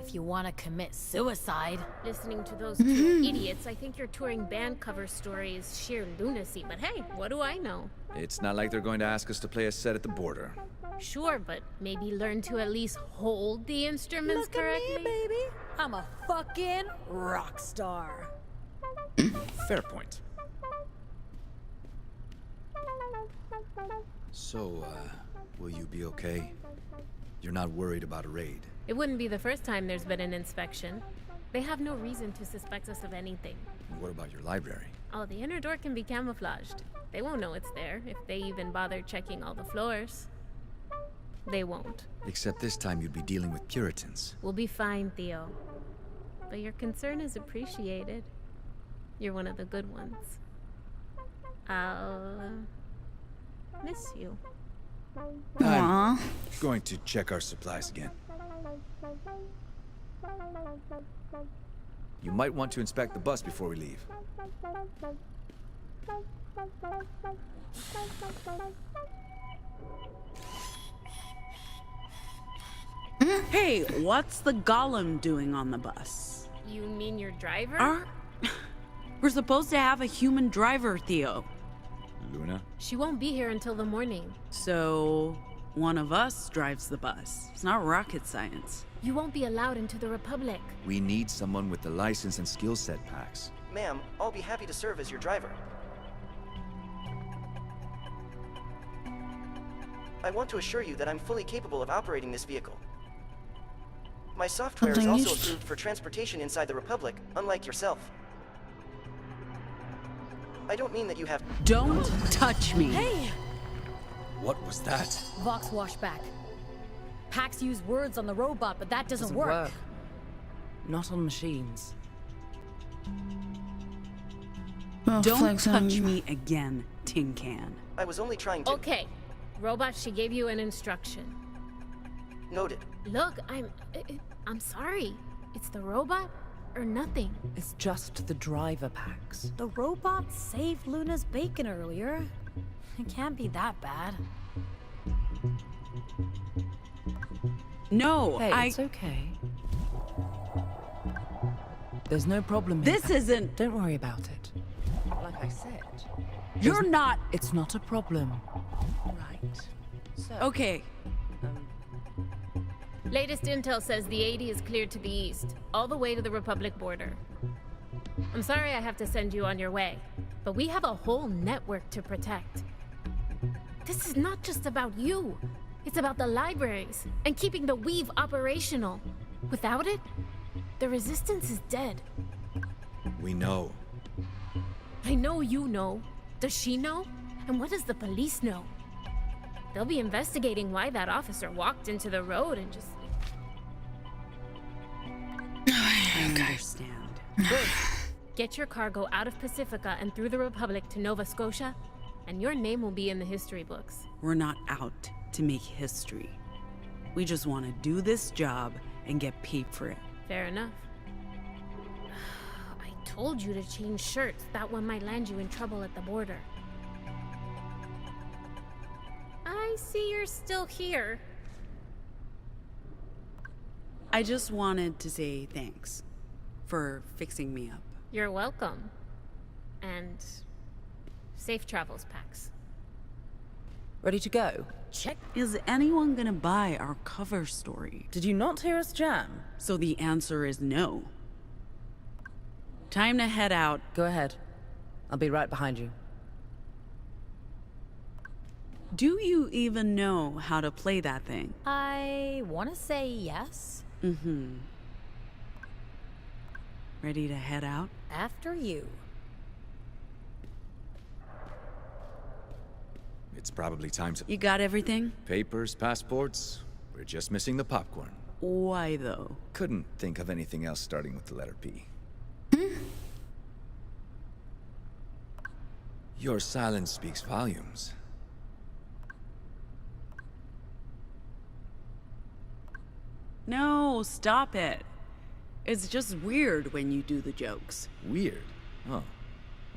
If you want to commit suicide. Listening to those two idiots, I think your touring band cover story is sheer lunacy, but hey, what do I know? It's not like they're going to ask us to play a set at the border. Sure, but maybe learn to at least hold the instruments correctly. Look at me, baby. I'm a fucking rock star. Fair point. So, will you be okay? You're not worried about a raid? It wouldn't be the first time there's been an inspection. They have no reason to suspect us of anything. And what about your library? Oh, the inner door can be camouflaged. They won't know it's there if they even bother checking all the floors. They won't. Except this time you'd be dealing with Puritans. We'll be fine, Theo. But your concern is appreciated. You're one of the good ones. I'll miss you. I'm going to check our supplies again. You might want to inspect the bus before we leave. Hey, what's the golem doing on the bus? You mean your driver? We're supposed to have a human driver, Theo. Luna? She won't be here until the morning. So, one of us drives the bus. It's not rocket science. You won't be allowed into the Republic. We need someone with the license and skill set packs. Ma'am, I'll be happy to serve as your driver. I want to assure you that I'm fully capable of operating this vehicle. My software is also approved for transportation inside the Republic, unlike yourself. I don't mean that you have... Don't touch me! Hey! What was that? Vox washback. Pax use words on the robot, but that doesn't work. Not on machines. Don't touch me again, Tin Can. I was only trying to... Okay. Robot, she gave you an instruction. Noted. Look, I'm sorry. It's the robot or nothing. It's just the driver packs. The robot saved Luna's bacon earlier. It can't be that bad. No, Hey, it's okay. There's no problem here. This isn't... Don't worry about it. Like I said... You're not... It's not a problem. So, Okay, Latest intel says the 80 is cleared to the east, all the way to the Republic border. I'm sorry I have to send you on your way, but we have a whole network to protect. This is not just about you. It's about the libraries and keeping the Weave operational. Without it, the Resistance is dead. We know. I know you know. Does she know? And what does the police know? They'll be investigating why that officer walked into the road and just... I understand. Good. Get your cargo out of Pacifica and through the Republic to Nova Scotia, and your name will be in the history books. We're not out to make history. We just want to do this job and get paid for it. Fair enough. I told you to change shirts. That one might land you in trouble at the border. I see you're still here. I just wanted to say thanks for fixing me up. You're welcome. And safe travels, Pax. ready to go? Check. Is anyone gonna buy our cover story? Did you not hear us jam? So the answer is no. Time to head out. Go ahead. I'll be right behind you. Do you even know how to play that thing? I want to say yes. Mm-hmm. Ready to head out? After you. It's probably time to... You got everything? Papers, passports. We're just missing the popcorn. Why though? Couldn't think of anything else starting with the letter P. Your silence speaks volumes. No, stop it. It's just weird when you do the jokes. Weird. Oh.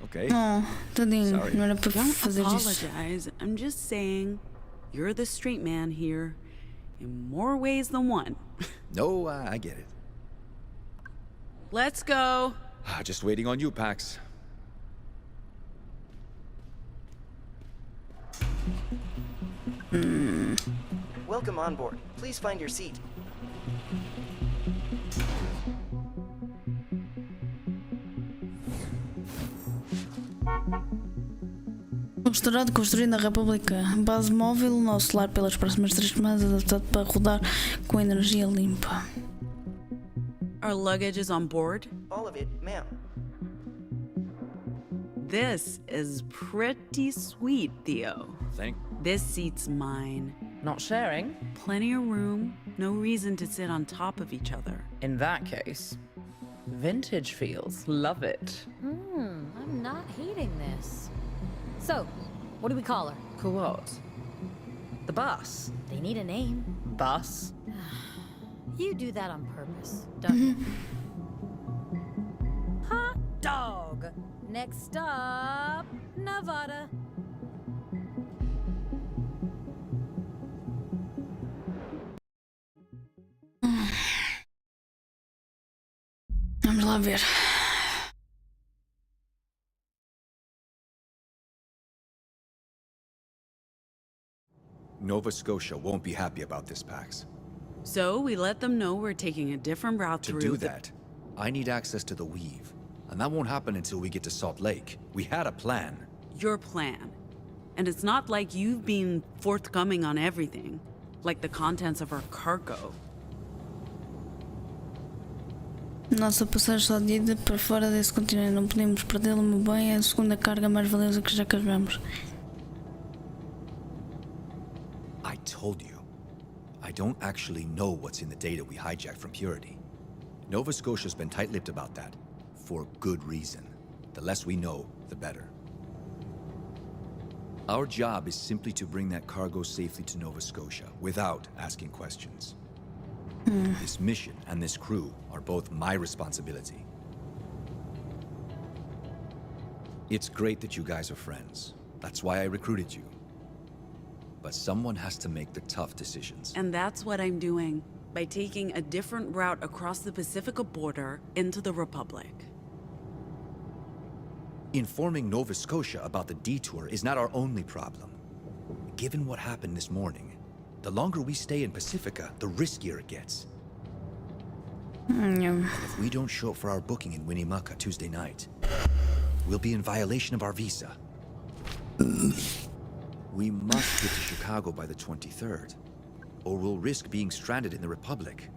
Okay. Oh, tadinho, Sorry. não era para Don't fazer isso. apologize. I'm just saying, you're the straight man here in more ways than one. No, I get it. Let's go. Just waiting on you, Pax. Welcome on board. Please find your seat. Restaurante construído na República. Base móvel, nosso lar pelas próximas 3 semanas, adaptado para rodar com energia limpa. Our luggage is on board. All of it, ma'am. This is pretty sweet, Theo. Thank... This seat's mine. Not sharing? Plenty of room, no reason to sit on top of each other. In that case, vintage feels. Love it. I'm not hating this. So, what do we call her? Cool what? The bus? They need a name. Bus? You do that on purpose, don't you? Hot dog. Next stop, Nevada. Vamos lá ver. Nova Scotia won't be happy about this, Pax. So we let them know we're taking a different route To through do the- that, I need access to the Weave. And that won't happen until we get to Salt Lake. We had a plan. Your plan. And it's not like you've been forthcoming on everything, like the contents of our cargo. Nossa passagem só de ida para fora desse continente. Não podemos perdê-la, meu bem. É a segunda carga mais valiosa que já carregamos. I told you. I don't actually know what's in the data we hijacked from Purity. Nova Scotia's been tight-lipped about that. For good reason. The less we know, the better. Our job is simply to bring that cargo safely to Nova Scotia, without asking questions. This mission and this crew are both my responsibility. It's great that you guys are friends. That's why I recruited you. But someone has to make the tough decisions. And that's what I'm doing, by taking a different route across the Pacifica border into the Republic. Informing Nova Scotia about the detour is not our only problem. given what happened this morning, the longer we stay in Pacifica, the riskier it gets. Yeah. And if we don't show up for our booking in Winnemucca Tuesday night, we'll be in violation of our visa. We must get to Chicago by the 23rd, or we'll risk being stranded in the Republic.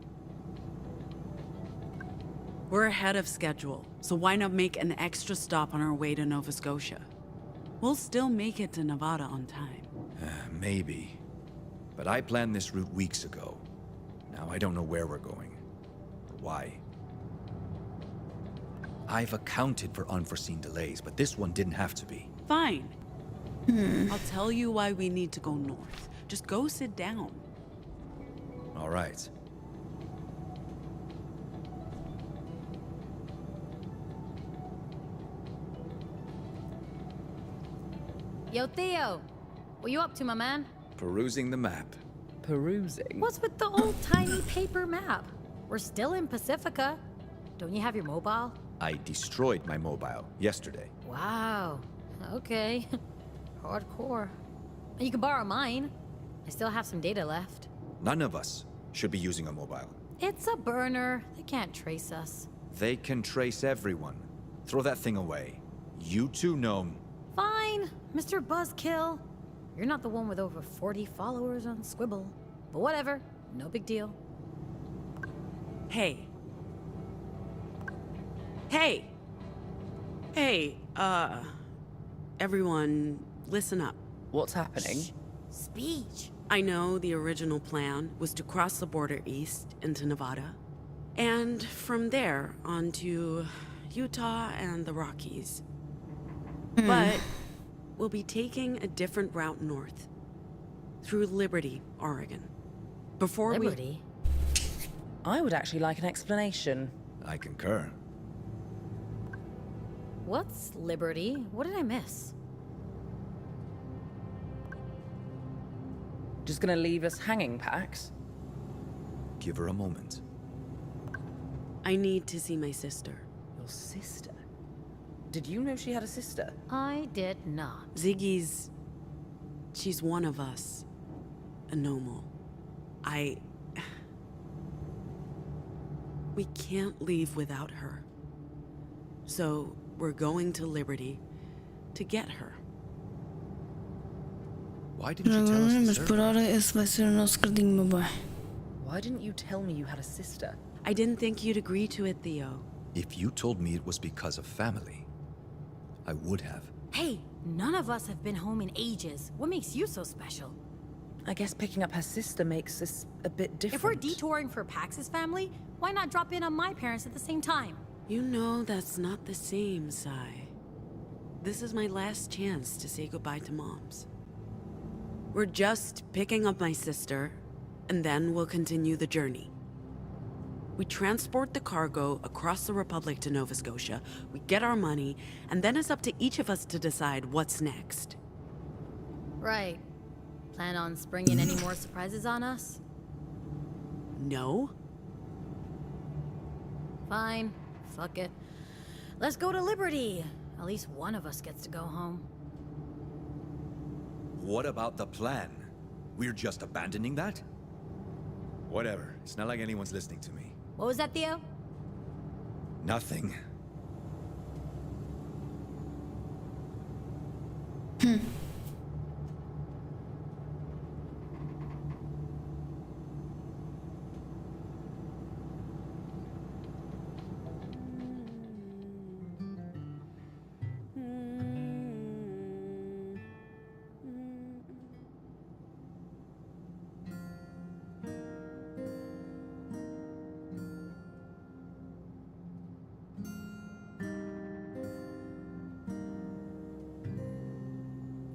We're ahead of schedule, so why not make an extra stop on our way to Nova Scotia? We'll still make it to Nevada on time. Maybe. But I planned this route weeks ago. Now I don't know where we're going. Or why. I've accounted for unforeseen delays, but this one didn't have to be. Fine. I'll tell you why we need to go north. Just go sit down. All right. Yo, Theo! What you up to, my man? Perusing the map. Perusing? What's with the old tiny paper map? We're still in Pacifica. Don't you have your mobile? I destroyed my mobile yesterday. Wow. Okay. Hardcore. You can borrow mine. I still have some data left. None of us should be using a mobile. It's a burner. They can't trace us. They can trace everyone. Throw that thing away. You two know. Fine, Mr. Buzzkill. You're not the one with over 40 followers on Squibble. But whatever, no big deal. Hey. Hey! Hey, everyone, listen up. What's happening? Speech. I know the original plan was to cross the border east into Nevada, and from there on to Utah and the Rockies. But we'll be taking a different route north, through Liberty, Oregon. Before Liberty? I would actually like an explanation. I concur. What's Liberty? What did I miss? Just gonna leave us hanging, Pax? Give her a moment. I need to see my sister. Your sister? Did you know she had a sister? I did not. Ziggy's... she's one of us. A Nomal. We can't leave without her. So, we're going to Liberty to get her. Why didn't you tell us to Mas serve por her? hora esse vai ser o nosso cardinho, meu bem. Why didn't you tell me you had a sister? I didn't think you'd agree to it, Theo. If you told me it was because of family, I would have. Hey, none of us have been home in ages. What makes you so special? I guess picking up her sister makes this a bit different. If we're detouring for Pax's family, why not drop in on my parents at the same time? You know that's not the same, Sai. This is my last chance to say goodbye to Moms. We're just picking up my sister, and then we'll continue the journey. We transport the cargo across the Republic to Nova Scotia, we get our money, and then it's up to each of us to decide what's next. Right. Plan on springing any more surprises on us? No? Fine. Fuck it. Let's go to Liberty. At least one of us gets to go home. What about the plan? We're just abandoning that? Whatever. It's not like anyone's listening to me. What was that, Theo? Nothing.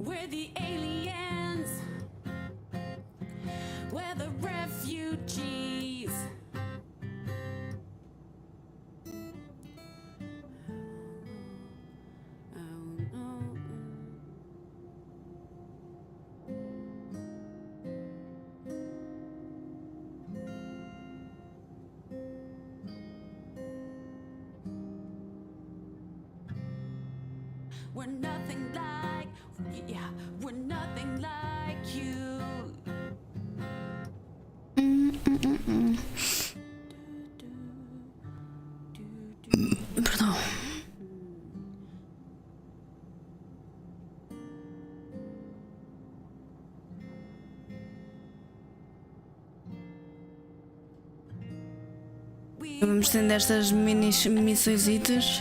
We're the aliens. We're the refugees. We're nothing like, yeah, we're nothing like you. Vamos tendo estas missõezitas.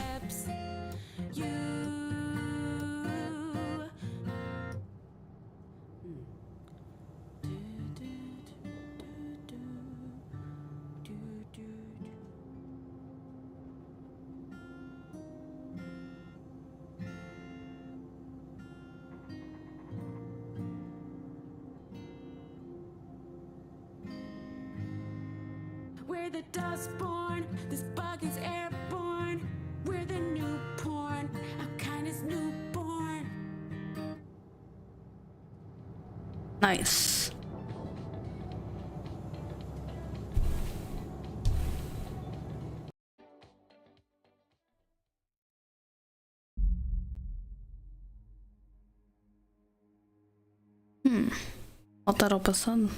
We're the dustborn, this bug is airborne. We're the new porn, our kind is newborn. Nice. Voltar ao passado.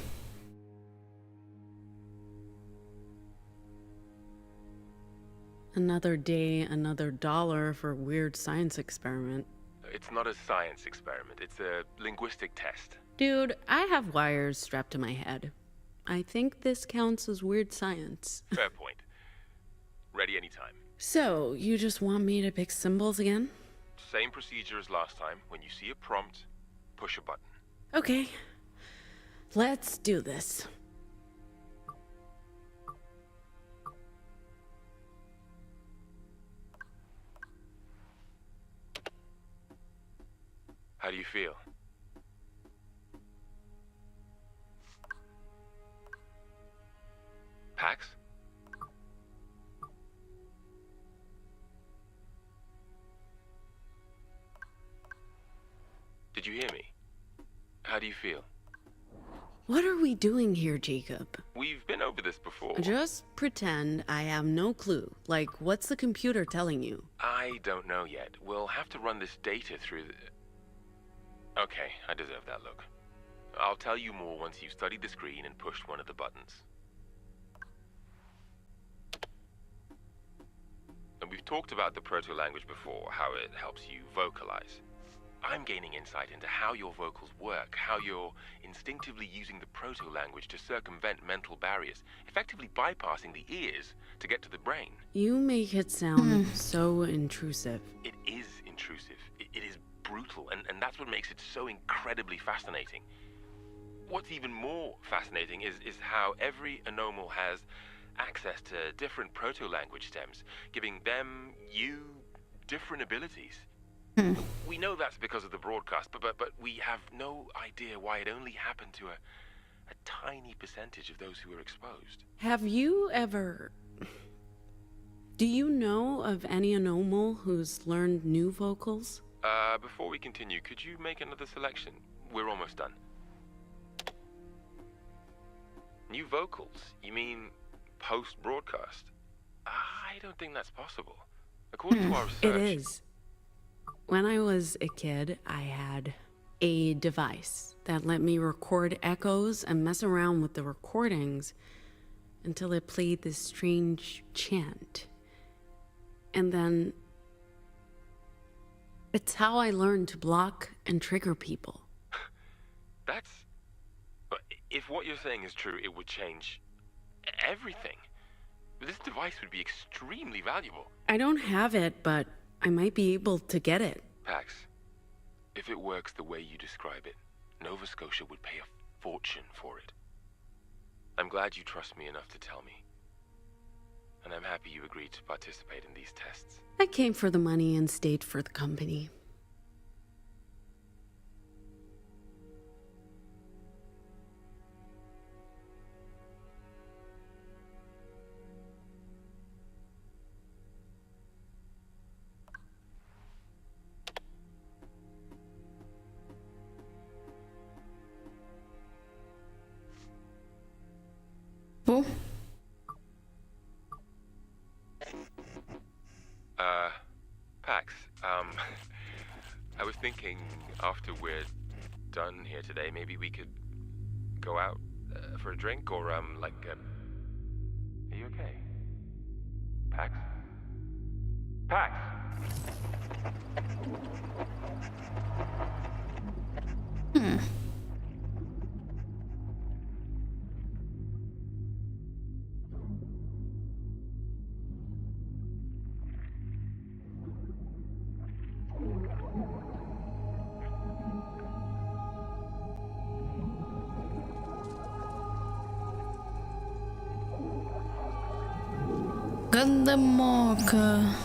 Another day, another dollar for a weird science experiment. It's not a science experiment, it's a linguistic test. Dude, I have wires strapped to my head. I think this counts as weird science. Fair point. Ready anytime. So, you just want me to pick symbols again? Same procedure as last time. When you see a prompt, push a button. Okay. Let's do this. How do you feel? Pax? Did you hear me? How do you feel? What are we doing here, Jacob? We've been over this before. Just pretend I have no clue. Like, what's the computer telling you? I don't know yet. We'll have to run this data through the... Okay, I deserve that look. I'll tell you more once you've studied the screen and pushed one of the buttons. And we've talked about the proto-language before, how it helps you vocalize. I'm gaining insight into how your vocals work, how you're instinctively using the proto-language to circumvent mental barriers, effectively bypassing the ears to get to the brain. You make it sound so intrusive. It is intrusive. It is brutal, and that's what makes it so incredibly fascinating. What's even more fascinating is how every anomal has access to different proto-language stems, giving them, you, different abilities. We know that's because of the broadcast, but we have no idea why it only happened to a tiny percentage of those who were exposed. Have you ever... Do you know of any anomal who's learned new vocals? Before we continue, could you make another selection? We're almost done. New vocals? You mean post-broadcast? I don't think that's possible. According to our research... It is. When I was a kid, I had a device that let me record echoes and mess around with the recordings until it played this strange chant. And then it's how I learned to block and trigger people. That's... If what you're saying is true, it would change everything. This device would be extremely valuable. I don't have it, but I might be able to get it. Pax, if it works the way you describe it, Nova Scotia would pay a fortune for it. I'm glad you trust me enough to tell me. And I'm happy you agreed to participate in these tests. I came for the money and stayed for the company. Oh. Pax, I was thinking after we're done here today, maybe we could go out for a drink or, are you okay? Pax? Pax! Ganda moca.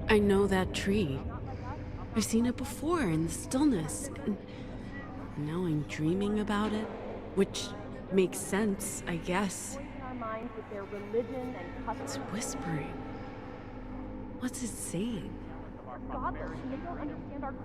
I know that tree. I've seen it before in the stillness. And now I'm dreaming about it, which makes sense, I guess. It's whispering. What's it saying?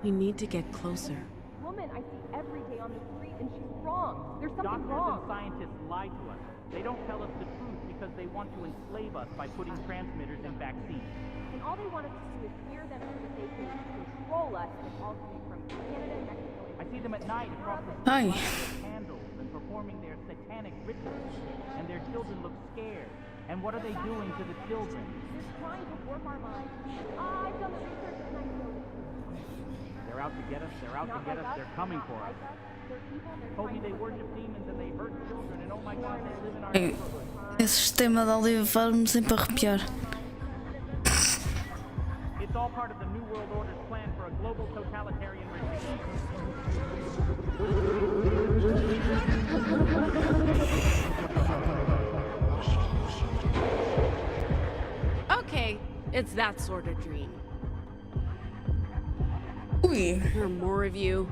We need to get closer. Woman I see every day on the street and she's wrong. There's something wrong. Doctors and scientists lie to us. They don't tell us the truth because they want to enslave us by putting transmitters in vaccines. And all they want us to do is hear them so that they can control us, and it's all coming from Canada, Mexico. I see them at night across the Hi. street with candles and performing their satanic rituals. And their children look scared. And what are they doing to the children? They're trying to warp our minds. I've done the research and I know this. They're out to get us. They're out to get us. They're coming for us. Told me they worship demons and they hurt children. And oh my God, they live in our neighborhood. Esse sistema de alívio faz-me sempre arrepiar. It's all part of the New World Order's plan for a global totalitarian regime. Okay, it's that sort of dream. Ui. There are more of you.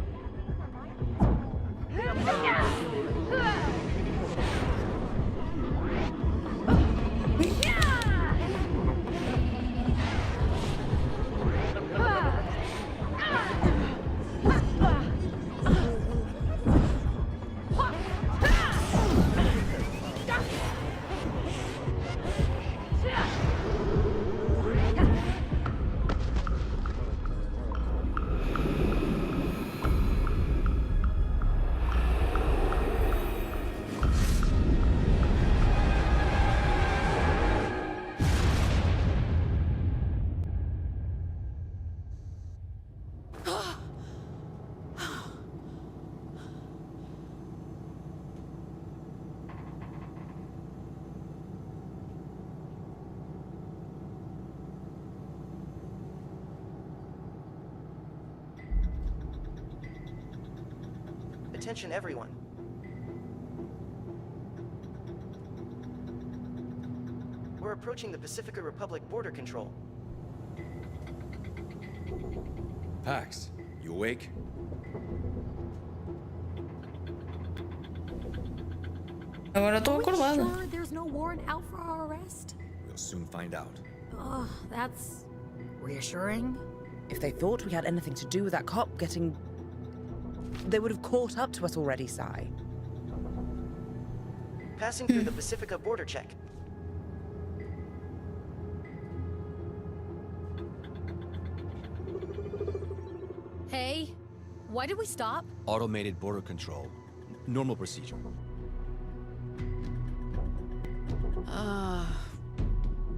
Attention everyone. We're approaching the Pacifica Republic border control. Pax, you awake? Agora estou acordada. Sure there's no warrant out for our arrest? We'll soon find out. Oh, that's reassuring. If they thought we had anything to do with that cop getting... They would have caught up to us already, Sai. Passing through the Pacifica border check. Hey, why did we stop? Automated border control. Normal procedure.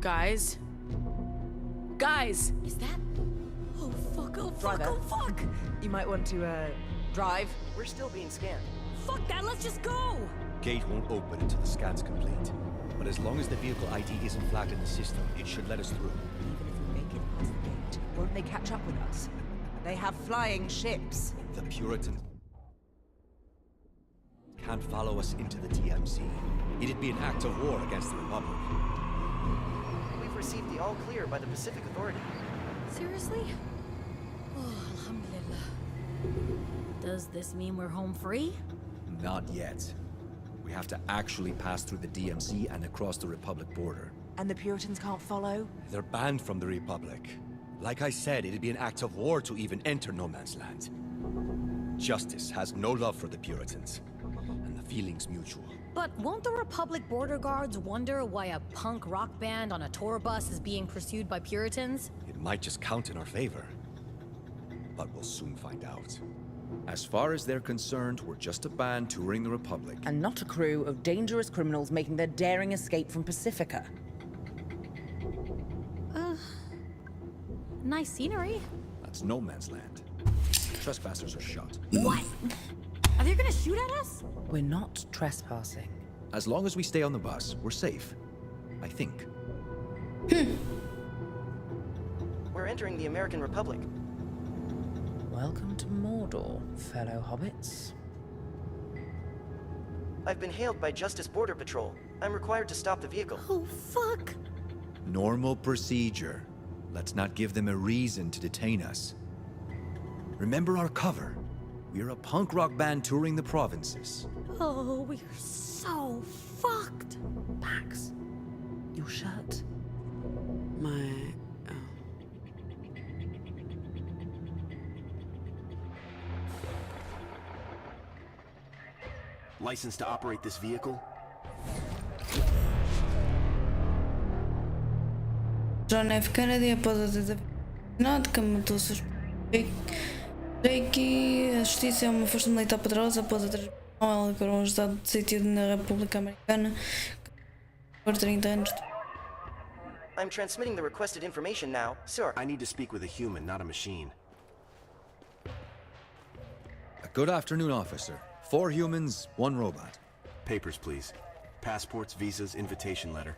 Guys? Guys! Is that... Oh, fuck, oh, fuck, Driver. oh, fuck! You might want to, drive. We're still being scanned. Fuck that, let's just go! Gate won't open until the scan's complete. But as long as the vehicle ID isn't flagged in the system, it should let us through. Even if we make it past the gate, won't they catch up with us? They have flying ships. The Puritans can't follow us into the DMZ. It'd be an act of war against the Republic. We've received the all clear by the Pacific Authority. Seriously? Oh, alhamdulillah. Does this mean we're home free? Not yet. We have to actually pass through the DMZ and across the Republic border. And the Puritans can't follow? They're banned from the Republic. Like I said, it'd be an act of war to even enter no man's land. Justice has no love for the Puritans, and the feeling's mutual. But won't the Republic border guards wonder why a punk rock band on a tour bus is being pursued by Puritans? It might just count in our favor. But we'll soon find out. As far as they're concerned, we're just a band touring the Republic. And not a crew of dangerous criminals making their daring escape from Pacifica. Nice scenery. That's no man's land. Trespassers are shot. What? Are they gonna shoot at us? We're not trespassing. As long as we stay on the bus, we're safe. I think. We're entering the American Republic. Welcome to Mordor, fellow hobbits. I've been hailed by Justice Border Patrol. I'm required to stop the vehicle. Oh, fuck! Normal procedure. Let's not give them a reason to detain us. Remember our cover. We're a punk rock band touring the provinces. Oh, we're so fucked. Pax, your shirt. My... oh. License to operate this vehicle? John F. Kennedy, após a desafinado que matou seus Jake, a justiça é uma força militar poderosa após a transmissão. Ela declarou um estado de sítio na República Americana por 30 anos. I'm transmitting the requested information now, sir. I need to speak with a human, not a machine. Good afternoon, officer. 4 humans, 1 robot. Papers, please. Passports, visas, invitation letter.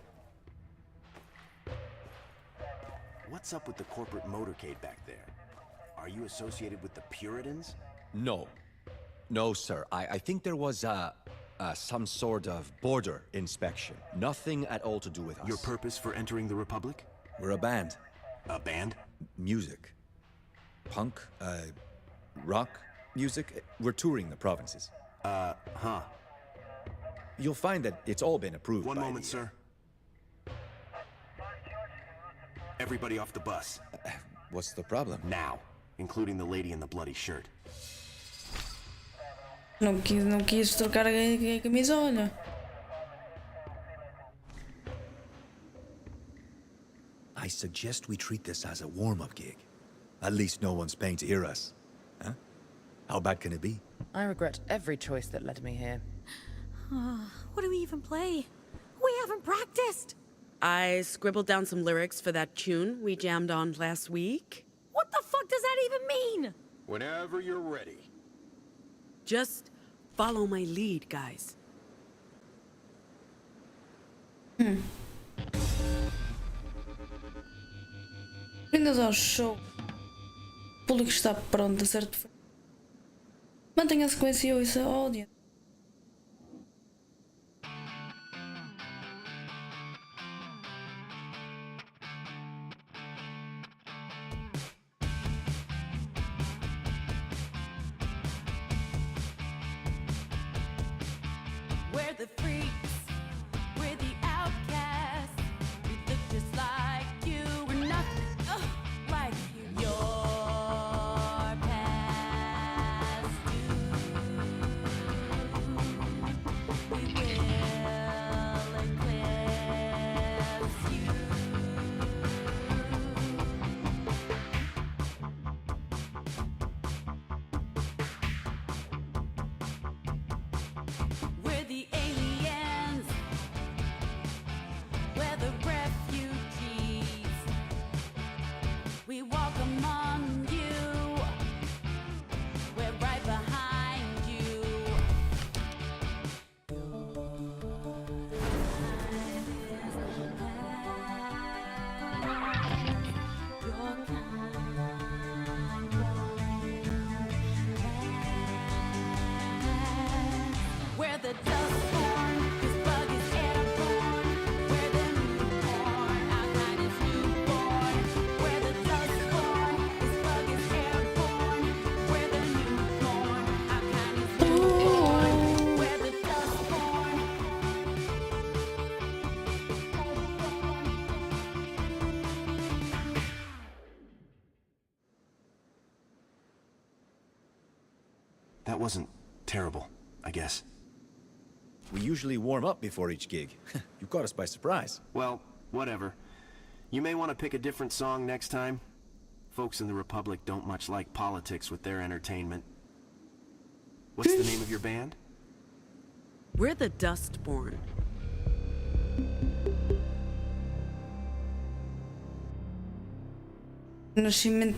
What's up with the corporate motorcade back there? Are you associated with the Puritans? No. No, sir. I think there was some sort of border inspection. Nothing at all to do with us. Your purpose for entering the Republic? We're a band. A band? Music. Punk, rock music. We're touring the provinces. Huh. You'll find that it's all been approved. One moment, sir. Everybody off the bus. What's the problem? Now, including the lady in the bloody shirt. Não quis trocar a camisola. I suggest we treat this as a warm-up gig. At least no one's paying to hear us. Huh? How bad can it be? I regret every choice that led me here. What do we even play? We haven't practiced! I scribbled down some lyrics for that tune we jammed on last week. What the fuck does that even mean? Whenever you're ready. Just follow my lead, guys. Bem-vindos ao show. O público está pronto, certo? Mantenha a sequência e ouça a audiência. We're the freaks, we're the outcasts. We look just like you, we're nothing like you. Your past due. We will eclipse you. We're the aliens. We're the refugees. We walk among you. We're right behind you. We're the dustborn, this bug is airborne. We're the newborn, our kind is newborn. We're the dustborn, this bug is airborne. We're the newborn, our kind is newborn. We're the dustborn. That wasn't terrible, I guess. We usually warm up before each gig. You caught us by surprise. Well, whatever. You may want to pick a different song next time. Folks in the Republic don't much like politics with their entertainment. What's the name of your band? We're the Dustborn. Nascimento.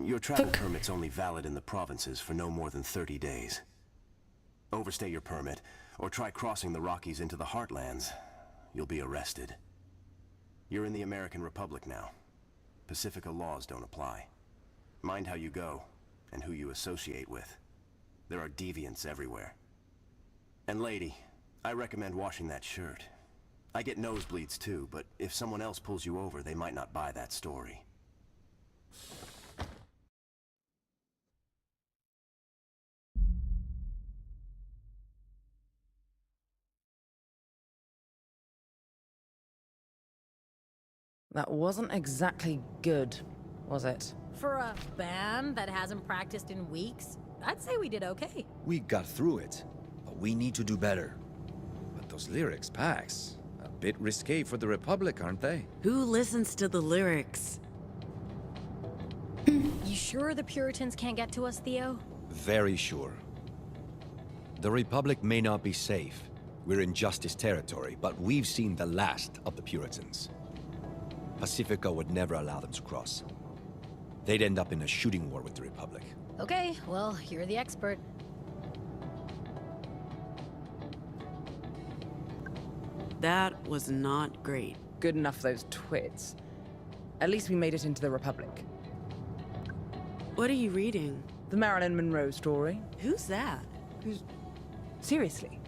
Your travel permit's only valid in the provinces for no more than 30 days. Overstay your permit, or try crossing the Rockies into the Heartlands. You'll be arrested. You're in the American Republic now. Pacifica laws don't apply. Mind how you go, and who you associate with. There are deviants everywhere. And lady, I recommend washing that shirt. I get nosebleeds too, but if someone else pulls you over, they might not buy that story. That wasn't exactly good, was it? For a band that hasn't practiced in weeks, I'd say we did okay. We got through it, but we need to do better. But those lyrics, Pax, a bit risque for the Republic, aren't they? Who listens to the lyrics? You sure the Puritans can't get to us, Theo? Very sure. The Republic may not be safe. We're in Justice territory, but we've seen the last of the Puritans. Pacifica would never allow them to cross. They'd end up in a shooting war with the Republic. Okay, well, you're the expert. That was not great. Good enough, those twits. At least we made it into the Republic. What are you reading? The Marilyn Monroe story. Who's that? Who's... Seriously?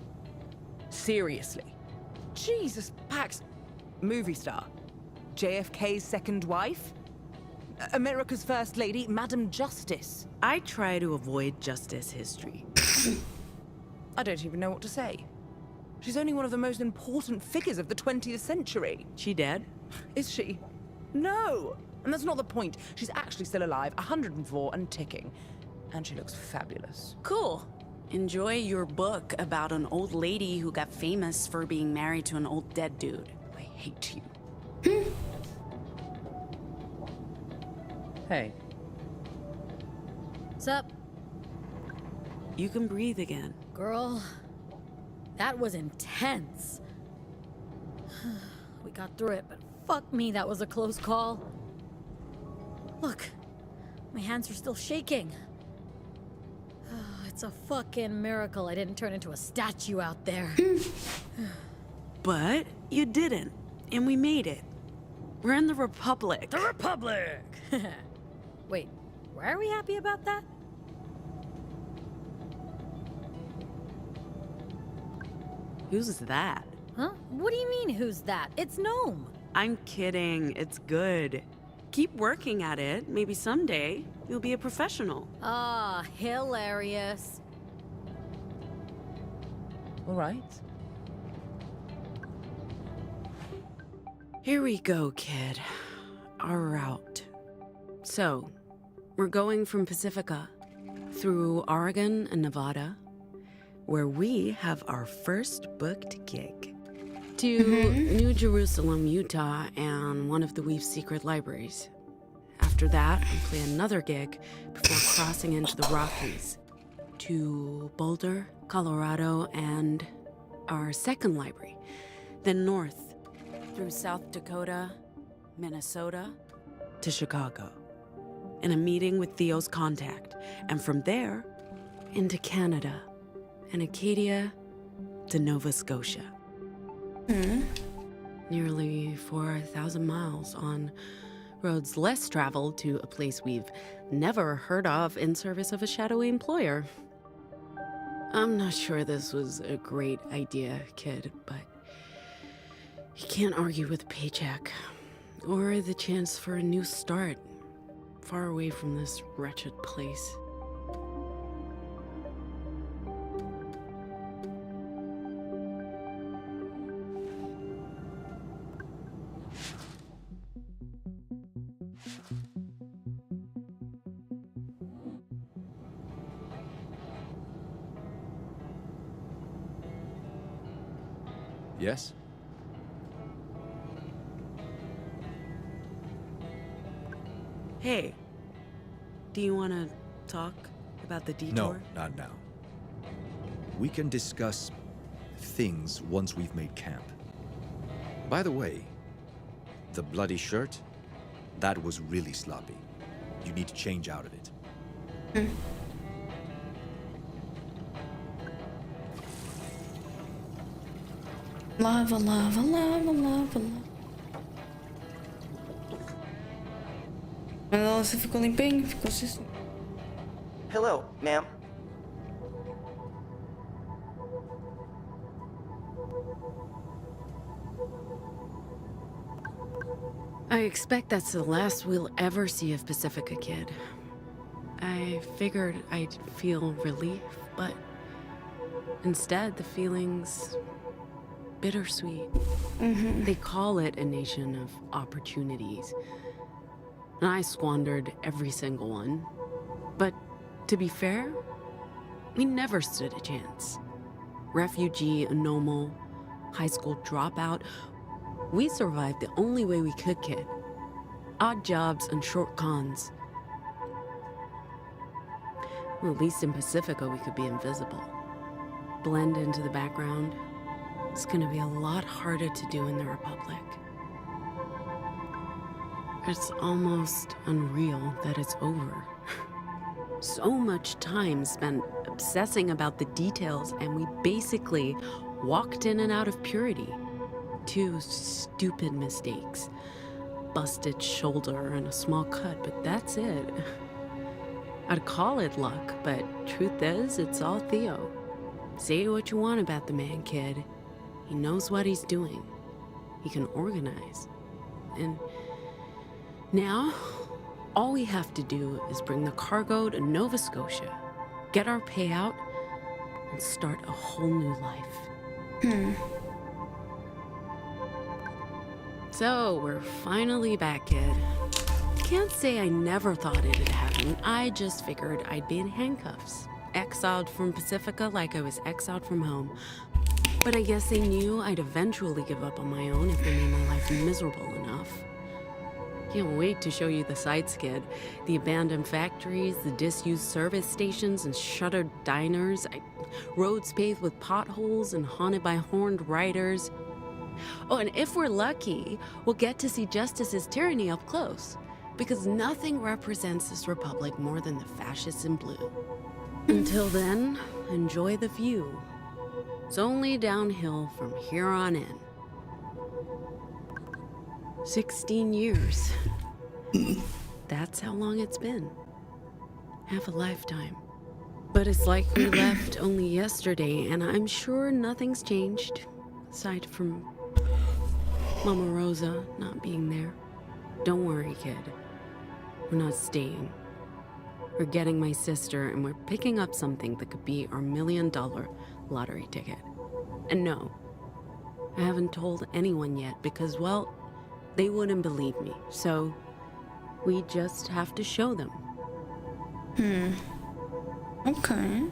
Seriously? Jesus, Pax. Movie star. JFK's second wife? America's First Lady, Madam Justice. I try to avoid justice history. I don't even know what to say. She's only one of the most important figures of the 20th century. She dead? Is she? No! And that's not the point. She's actually still alive, 104 and ticking. And she looks fabulous. Cool. Enjoy your book about an old lady who got famous for being married to an old dead dude. I hate you. Hey. Sup? You can breathe again. Girl, that was intense. We got through it, but fuck me, that was a close call. Look, my hands are still shaking. It's a fucking miracle I didn't turn into a statue out there. But you didn't, and we made it. We're in the Republic. The Republic! Wait, why are we happy about that? Who's that? Huh? What do you mean, who's that? It's Gnome. I'm kidding. It's good. Keep working at it. Maybe someday you'll be a professional. Ah, hilarious. All right. Here we go, kid. Our route. So, we're going from Pacifica through Oregon and Nevada, where we have our first booked gig, to New Jerusalem, Utah, and one of the Weave's secret libraries. After that, we play another gig before crossing into the Rockies, to Boulder, Colorado, and our second library. Then north, through South Dakota, Minnesota, to Chicago, in a meeting with Theo's contact, and from there, into Canada, and Acadia to Nova Scotia. Nearly 4,000 miles on roads less traveled to a place we've never heard of in service of a shadowy employer. I'm not sure this was a great idea, kid, but you can't argue with a paycheck or the chance for a new start far away from this wretched place. Yes? Hey, do you want to talk about the detour? No, not now. We can discuss things once we've made camp. By the way, the bloody shirt, that was really sloppy. You need to change out of it. Lava, lava, lava, lava, lava. Mas ela se ficou limpinho, ficou assim. Hello, ma'am. I expect that's the last we'll ever see of Pacifica, kid. I figured I'd feel relief, but instead the feeling's bittersweet. They call it a nation of opportunities, and I squandered every single one. But to be fair, we never stood a chance. Refugee, anomal, high school dropout, we survived the only way we could, kid. Odd jobs and short cons. Well, at least in Pacifica, we could be invisible. Blend into the background. It's gonna be a lot harder to do in the Republic. It's almost unreal that it's over. So much time spent obsessing about the details, and we basically walked in and out of purity. 2 stupid mistakes. Busted shoulder and a small cut, but that's it. I'd call it luck, but truth is, it's all Theo. Say what you want about the man, kid. He knows what he's doing. He can organize. And now, all we have to do is bring the cargo to Nova Scotia, get our payout, and start a whole new life. So, we're finally back, kid. Can't say I never thought it'd happen. I just figured I'd be in handcuffs. Exiled from Pacifica like I was exiled from home. But I guess they knew I'd eventually give up on my own if they made my life miserable enough. Can't wait to show you the sights, kid. The abandoned factories, the disused service stations and shuttered diners, roads paved with potholes and haunted by horned riders. Oh, and if we're lucky, we'll get to see Justice's tyranny up close. Because nothing represents this republic more than the fascists in blue. Until then, enjoy the view. It's only downhill from here on in. 16 years. That's how long it's been. Half a lifetime. But it's like we left only yesterday, and I'm sure nothing's changed. Aside from Mama Rosa not being there. Don't worry, kid. We're not staying. We're getting my sister, and we're picking up something that could be our $1 million lottery ticket. And no, I haven't told anyone yet because, well, they wouldn't believe me. So we just have to show them. Okay.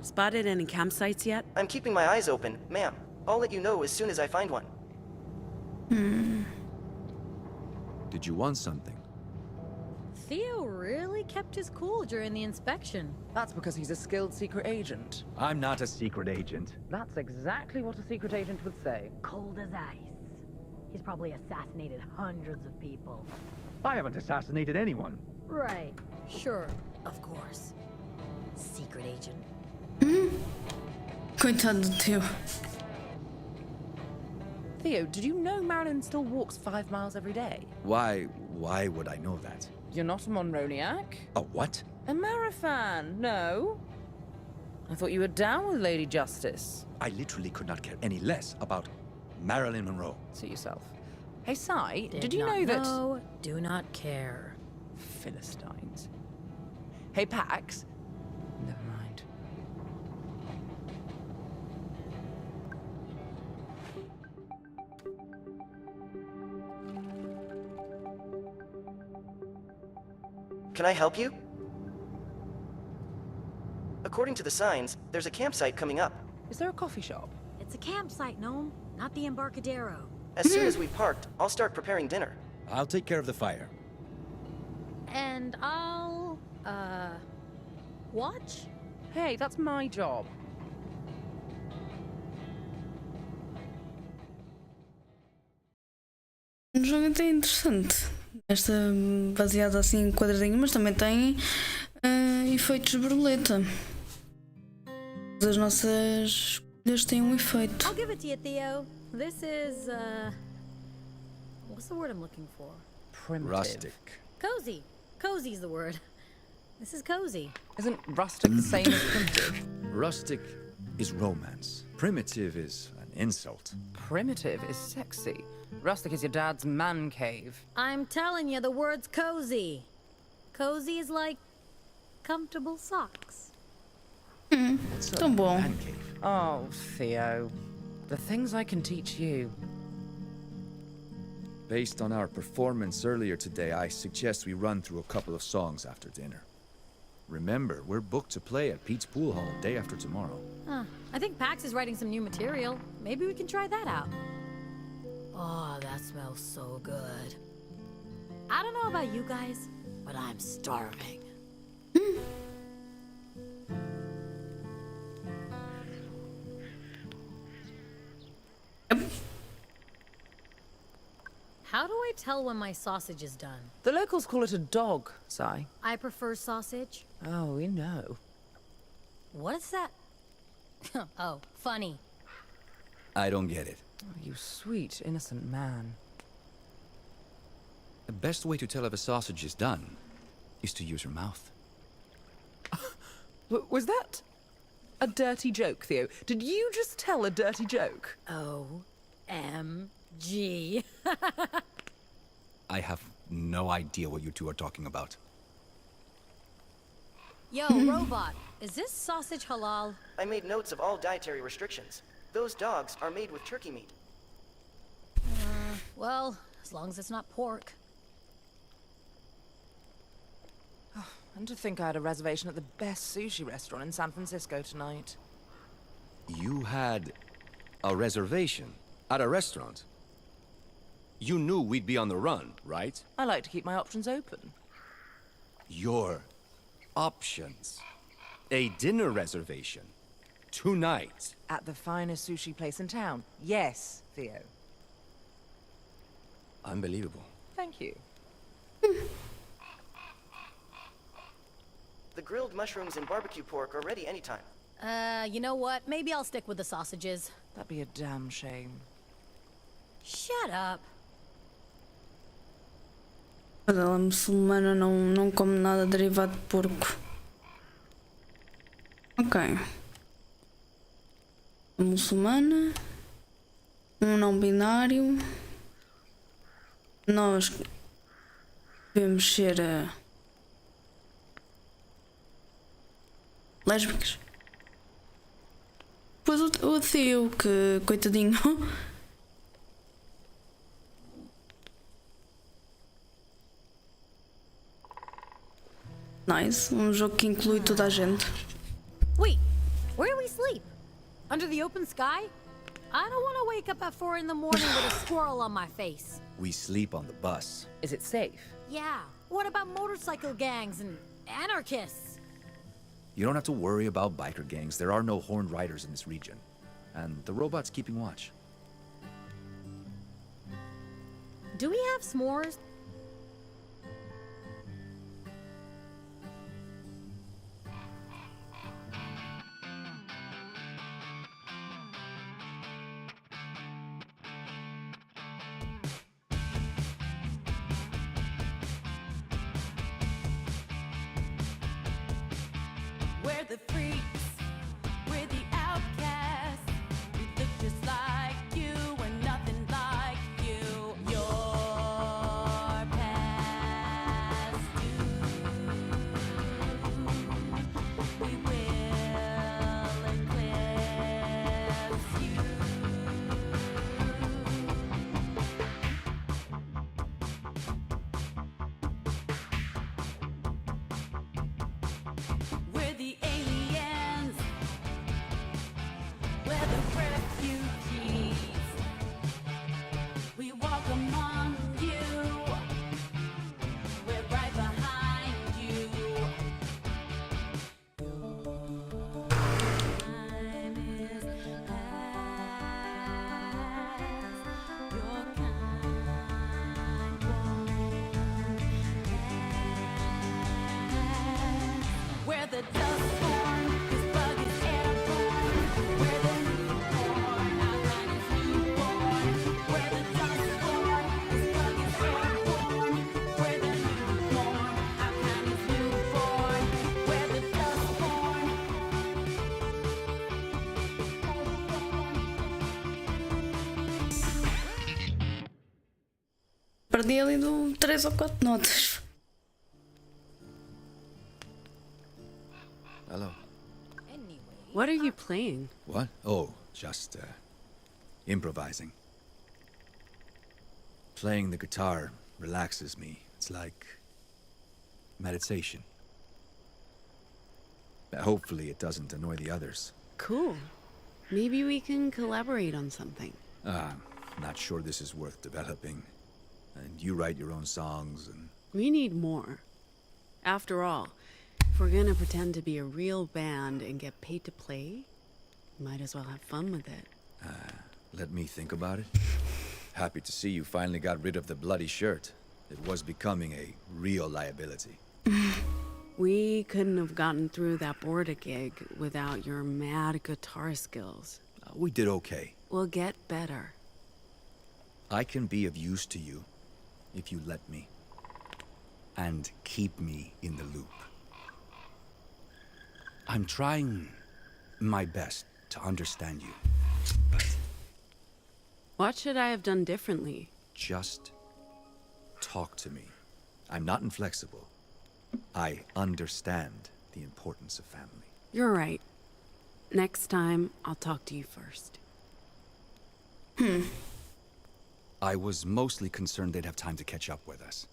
Spotted any campsites yet? I'm keeping my eyes open, ma'am. I'll let you know as soon as I find one. Did you want something? Theo really kept his cool during the inspection. That's because he's a skilled secret agent. I'm not a secret agent. That's exactly what a secret agent would say. Cold as ice. He's probably assassinated hundreds of people. I haven't assassinated anyone. Right. Sure. Of course. Secret agent. Coitado do Theo. Theo, did you know Marilyn still walks 5 miles every day? Why would I know that? You're not a Monroniac? A what? A Marifan, no? I thought you were down with Lady Justice. I literally could not care any less about Marilyn Monroe. Suit yourself. Hey, Sai, did Did you not know that... know, do not care. Philistines. Hey, Pax. Never mind. Can I help you? According to the signs, there's a campsite coming up. Is there a coffee shop? It's a campsite, Gnome, not the Embarcadero. As soon as we parked, I'll start preparing dinner. I'll take care of the fire. And I'll, watch? Hey, that's my job. Um jogo até interessante. Esta baseada assim em quadradinho, mas também tem efeitos de borboleta. As nossas escolhas têm um efeito. I'll give it to you, Theo. this is, what's the word I'm looking for? Primitive. Rustic. Cozy. Cozy's the word. This is cozy. Isn't rustic the same as primitive? Rustic is romance. Primitive is an insult. Primitive is sexy. Rustic is your dad's man cave. I'm telling you, the word's cozy. Cozy is like comfortable socks. Tão bom. Man cave. Oh, Theo. The things I can teach you. Based on our performance earlier today, I suggest we run through a couple of songs after dinner. Remember, we're booked to play at Pete's Pool Hall day after tomorrow. Huh. I think Pax is writing some new material. Maybe we can try that out. Oh, that smells so good. I don't know about you guys, but I'm starving. How do I tell when my sausage is done? The locals call it a dog, Si. I prefer sausage. Oh, we know. What is that? Oh, funny. I don't get it. Oh, you sweet, innocent man. The best way to tell if a sausage is done is to use your mouth. Was that a dirty joke, Theo? Did you just tell a dirty joke? OMG. I have no idea what you two are talking about. Yo, robot, is this sausage halal? I made notes of all dietary restrictions. Those dogs are made with turkey meat. Well, as long as it's not pork. And to think I had a reservation at the best sushi restaurant in San Francisco tonight. You had a reservation at a restaurant? You knew we'd be on the run, right? I like to keep my options open. Your options. A dinner reservation. Tonight. At the finest sushi place in town. Yes, Theo. Unbelievable. Thank you. The grilled mushrooms and barbecue pork are ready anytime. You know what? Maybe I'll stick with the sausages. That'd be a damn shame. Shut up. Mas ela é muçulmana, não come nada derivado de porco. Ok. A muçulmana. Não binário. Nós devemos ser lésbicas. Pois o Theo, que coitadinho. Nice, jogo que inclui toda a gente. Wait, where do we sleep? Under the open sky? I don't want to wake up at 4 in the morning with a squirrel on my face. We sleep on the bus. Is it safe? Yeah, what about motorcycle gangs and anarchists? You don't have to worry about biker gangs. There are no horned riders in this region. And the robot's keeping watch. Do we have s'mores? We're the freaks, we're the outcasts. We look just like you, we're nothing like you. Your past due. We will eclipse you. We're the aliens. Perdi ali do 3 ou 4 notas. Hello. What are you playing? What? Oh, just, improvising. Playing the guitar relaxes me. It's like meditation. Hopefully it doesn't annoy the others. Cool. Maybe we can collaborate on something. Not sure this is worth developing. And you write your own songs and... We need more. After all, if we're gonna pretend to be a real band and get paid to play, might as well have fun with it. Let me think about it. Happy to see you finally got rid of the bloody shirt. It was becoming a real liability. We couldn't have gotten through that border gig without your mad guitar skills. We did okay. We'll get better. I can be of use to you if you let me. And keep me in the loop. I'm trying my best to understand you, but... What should I have done differently? Just talk to me. I'm not inflexible. I understand the importance of family. You're right. Next time, I'll talk to you first. I was mostly concerned they'd have time to catch up with us.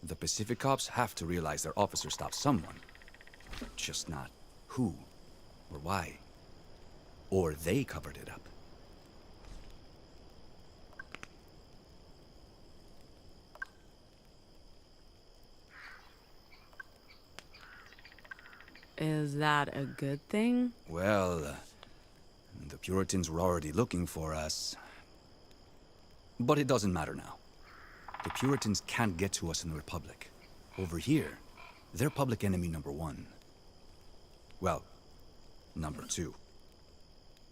The Pacific cops have to realize their officer stopped someone. Just not who or why. Or they covered it up. Is that a good thing? Well, the Puritans were already looking for us. But it doesn't matter now. The Puritans can't get to us in the Republic. Over here, they're public enemy number 1. Well, number 2.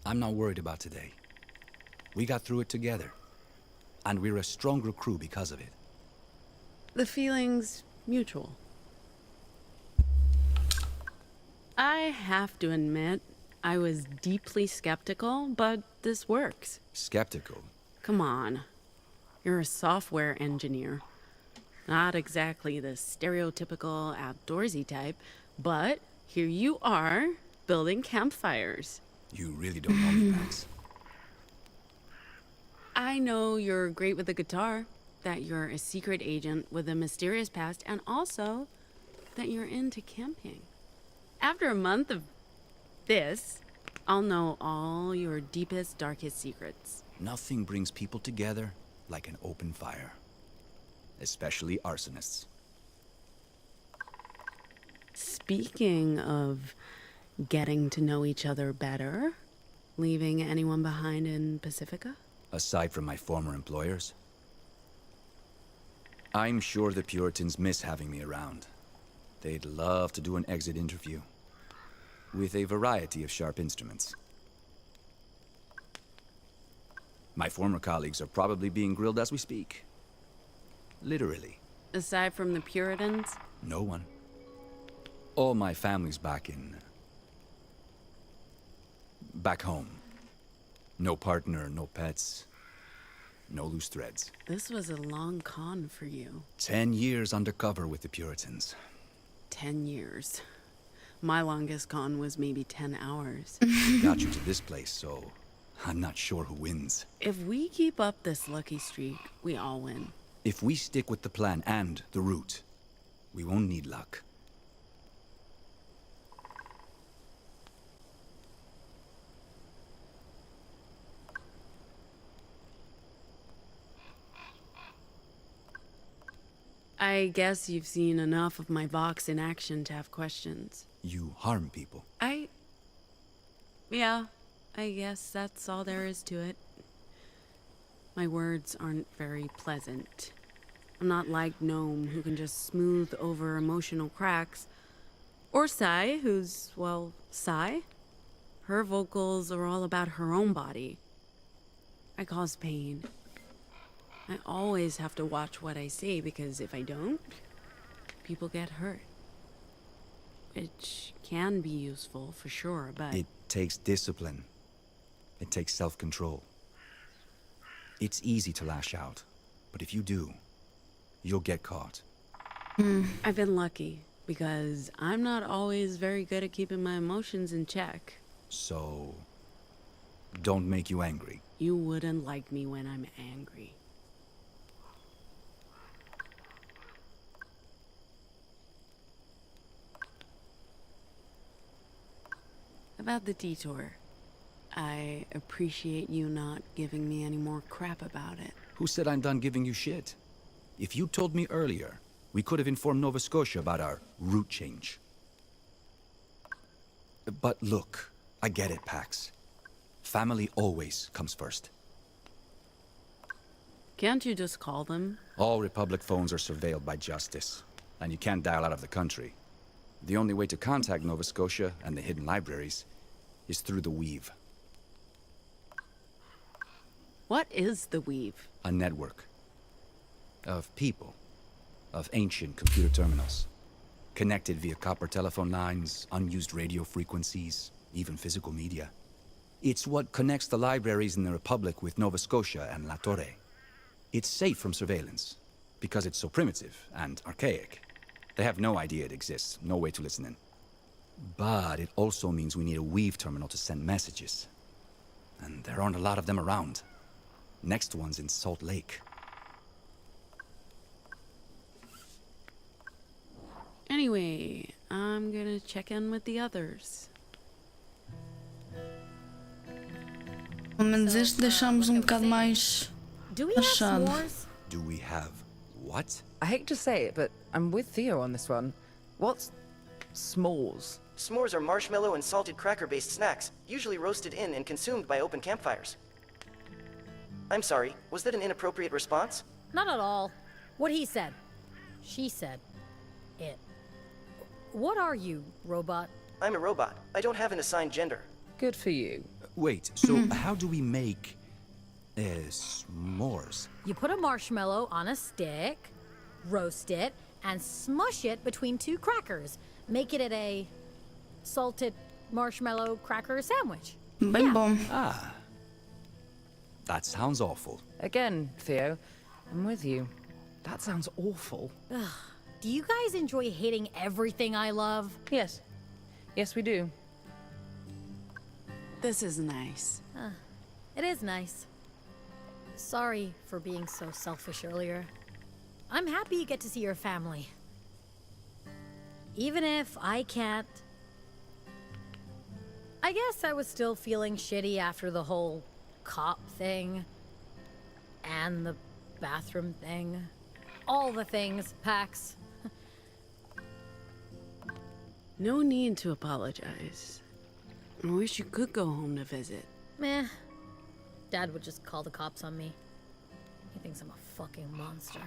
I'm not worried about today. We got through it together. And we're a stronger crew because of it. The feeling's mutual. I have to admit, I was deeply skeptical, but this works. Skeptical? Come on. You're a software engineer. Not exactly the stereotypical outdoorsy type, but here you are, building campfires. You really don't know me, Max. I know you're great with the guitar, that you're a secret agent with a mysterious past, and also that you're into camping. After a month of this, I'll know all your deepest, darkest secrets. Nothing brings people together like an open fire. Especially arsonists. Speaking of getting to know each other better, leaving anyone behind in Pacifica? Aside from my former employers? I'm sure the Puritans miss having me around. They'd love to do an exit interview. With a variety of sharp instruments. My former colleagues are probably being grilled as we speak. Literally. Aside from the Puritans? No one. All my family's back home. No partner, no pets, no loose threads. This was a long con for you. 10 years undercover with the Puritans. 10 years. My longest con was maybe 10 hours. Got you to this place, so I'm not sure who wins. If we keep up this lucky streak, we all win. If we stick with the plan and the route, we won't need luck. I guess you've seen enough of my Vox in action to have questions. You harm people. Yeah, I guess that's all there is to it. My words aren't very pleasant. I'm not like Gnome, who can just smooth over emotional cracks. Or Sai, who's, well, Sai. Her vocals are all about her own body. I cause pain. I always have to watch what I say, because if I don't, people get hurt. Which can be useful, for sure, but... It takes discipline. It takes self-control. It's easy to lash out, But if you do, you'll get caught. I've been lucky, because I'm not always very good at keeping my emotions in check. So, don't make you angry. You wouldn't like me when I'm angry. About the detour. I appreciate you not giving me any more crap about it. Who said I'm done giving you shit? If you told me earlier, we could have informed Nova Scotia about our route change. But look, I get it, Pax. Family always comes first. Can't you just call them? All Republic phones are surveilled by Justice, and you can't dial out of the country. The only way to contact Nova Scotia and the hidden libraries is through the Weave. What is the Weave? A network of people, of ancient computer terminals, connected via copper telephone lines, unused radio frequencies, even physical media. It's what connects the libraries in the Republic with Nova Scotia and La Torre. It's safe from surveillance, because it's so primitive and archaic. They have no idea it exists, no way to listen in. But it also means we need a Weave terminal to send messages. And there aren't a lot of them around. Next one's in Salt Lake. Anyway, I'm gonna check in with the others. Pelo menos este deixamos bocado mais Do we have achado. s'mores? Do we have what? I hate to say it, but I'm with Theo on this one. What's s'mores? S'mores are marshmallow and salted cracker-based snacks, usually roasted in and consumed by open campfires. I'm sorry, was that an inappropriate response? Not at all. What he said. She said. It. What are you, robot? I'm a robot. I don't have an assigned gender. Good for you. Wait, so how do we make... s'mores? You put a marshmallow on a stick, roast it, and smush it between two crackers. Make it a salted marshmallow cracker sandwich. Bem bom. Ah. That sounds awful. Again, Theo, I'm with you. That sounds awful. Ugh. Do you guys enjoy hating everything I love? Yes. Yes, we do. This is nice. It is nice. Sorry for being so selfish earlier. I'm happy you get to see your family. Even if I can't. I guess I was still feeling shitty after the whole cop thing. And the bathroom thing. All the things, Pax. No need to apologize. I wish you could go home to visit. Meh. Dad would just call the cops on me. He thinks I'm a fucking monster.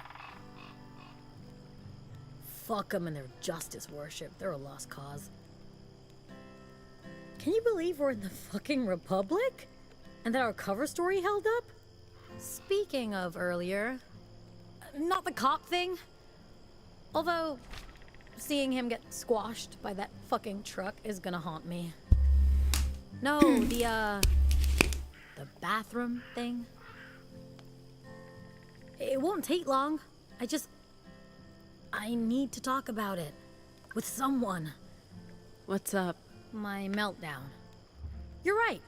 Fuck them and their justice worship. They're a lost cause. Can you believe we're in the fucking Republic? And that our cover story held up? Speaking of earlier, not the cop thing. Although, seeing him get squashed by that fucking truck is gonna haunt me. No, the bathroom thing. It won't take long. I need to talk about it. With someone. What's up? My meltdown. You're right.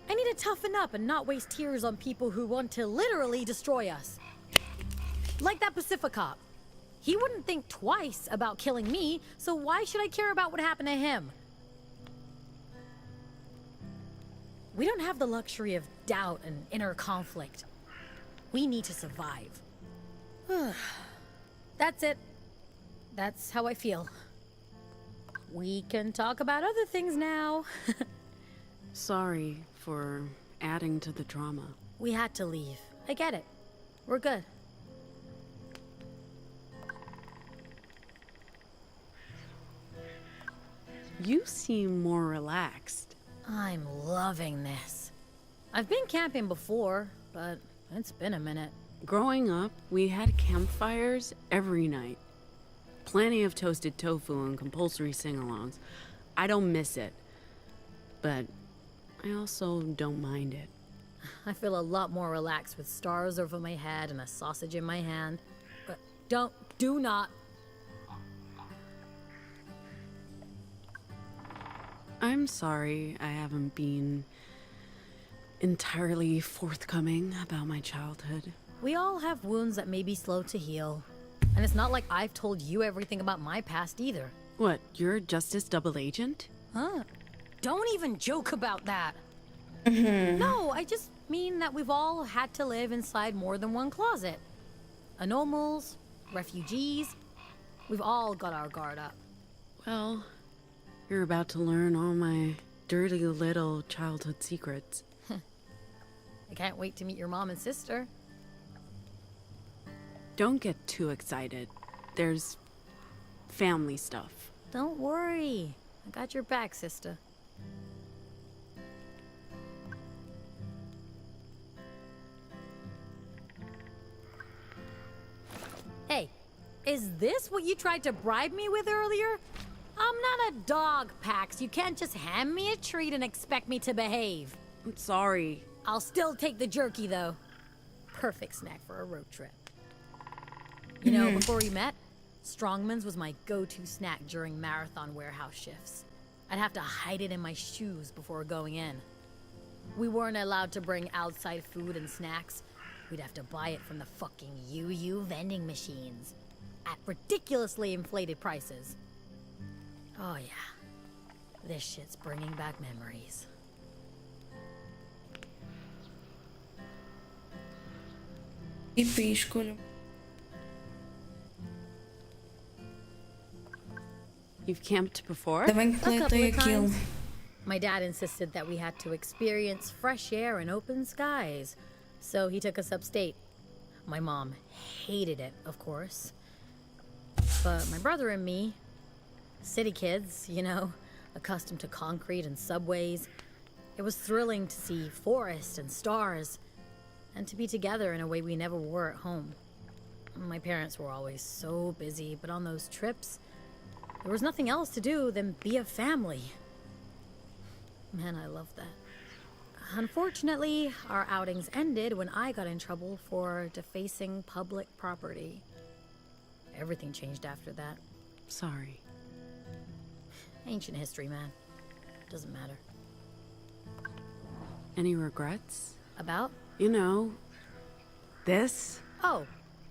I need to toughen up and not waste tears on people who want to literally destroy us. Like that Pacific cop. He wouldn't think twice about killing me, so why should I care about what happened to him? We don't have the luxury of doubt and inner conflict. We need to survive. That's it. That's how I feel. We can talk about other things now. Sorry for adding to the drama. We had to leave. I get it. We're good. You seem more relaxed. I'm loving this. I've been camping before, but it's been a minute. Growing up, we had campfires every night. Plenty of toasted tofu and compulsory sing-alongs. I don't miss it. But I also don't mind it. I feel a lot more relaxed with stars over my head and a sausage in my hand. But do not. I'm sorry I haven't been entirely forthcoming about my childhood. We all have wounds that may be slow to heal. And it's not like I've told you everything about my past either. What, you're a Justice double agent? Huh? Don't even joke about that. No, I just mean that we've all had to live inside more than one closet. Anomals, refugees, we've all got our guard up. Well, you're about to learn all my dirty little childhood secrets. I can't wait to meet your mom and sister. Don't get too excited. There's family stuff. Don't worry. I got your back, sister. Hey, is this what you tried to bribe me with earlier? I'm not a dog, Pax. You can't just hand me a treat and expect me to behave. I'm sorry. I'll still take the jerky, though. Perfect snack for a road trip. You know, before we met, Strongman's was my go-to snack during marathon warehouse shifts. I'd have to hide it in my shoes before going in. We weren't allowed to bring outside food and snacks. We'd have to buy it from the fucking UU vending machines at ridiculously inflated prices. Oh yeah, this shit's bringing back memories. Tipo, escolho. You've camped before? Ainda bem que A couple coletei of aquilo. times. My dad insisted that we had to experience fresh air and open skies, so he took us upstate. My mom hated it, of course. But my brother and me, city kids, you know, accustomed to concrete and subways, it was thrilling to see forests and stars, and to be together in a way we never were at home. My parents were always so busy, but on those trips, there was nothing else to do than be a family. Man, I love that. Unfortunately, our outings ended when I got in trouble for defacing public property. Everything changed after that. Sorry. Ancient history, man. Doesn't matter. Any regrets? About? You know, this? Oh,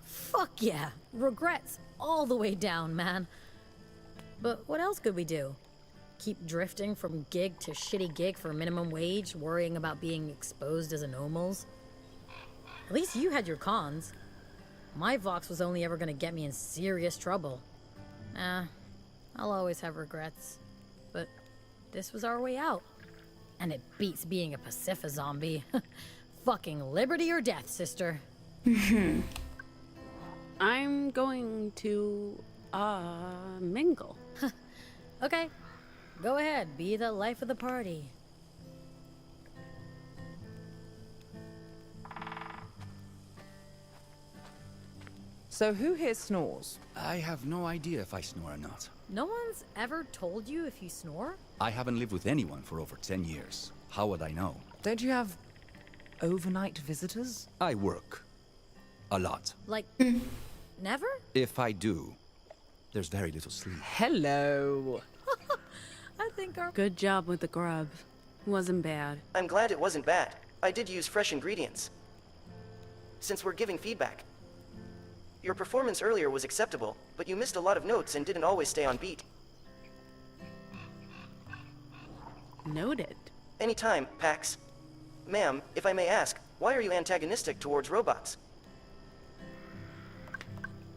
fuck yeah. Regrets all the way down, man. But what else could we do? Keep drifting from gig to shitty gig for minimum wage, worrying about being exposed as anomals? At least you had your cons. My Vox was only ever gonna get me in serious trouble. I'll always have regrets. But this was our way out. And it beats being a Pacifa zombie. Fucking liberty or death, sister. I'm going to, mingle. Okay, go ahead, be the life of the party. So who here snores? I have no idea if I snore or not. No one's ever told you if you snore? I haven't lived with anyone for over 10 years. How would I know? Don't you have overnight visitors? I work. A lot. Like, never? If I do, there's very little sleep. Hello. I think our... Good job with the grub. Wasn't bad. I'm glad it wasn't bad. I did use fresh ingredients. Since we're giving feedback. Your performance earlier was acceptable, but you missed a lot of notes and didn't always stay on beat. Noted. Anytime, Pax. Ma'am, if I may ask, why are you antagonistic towards robots?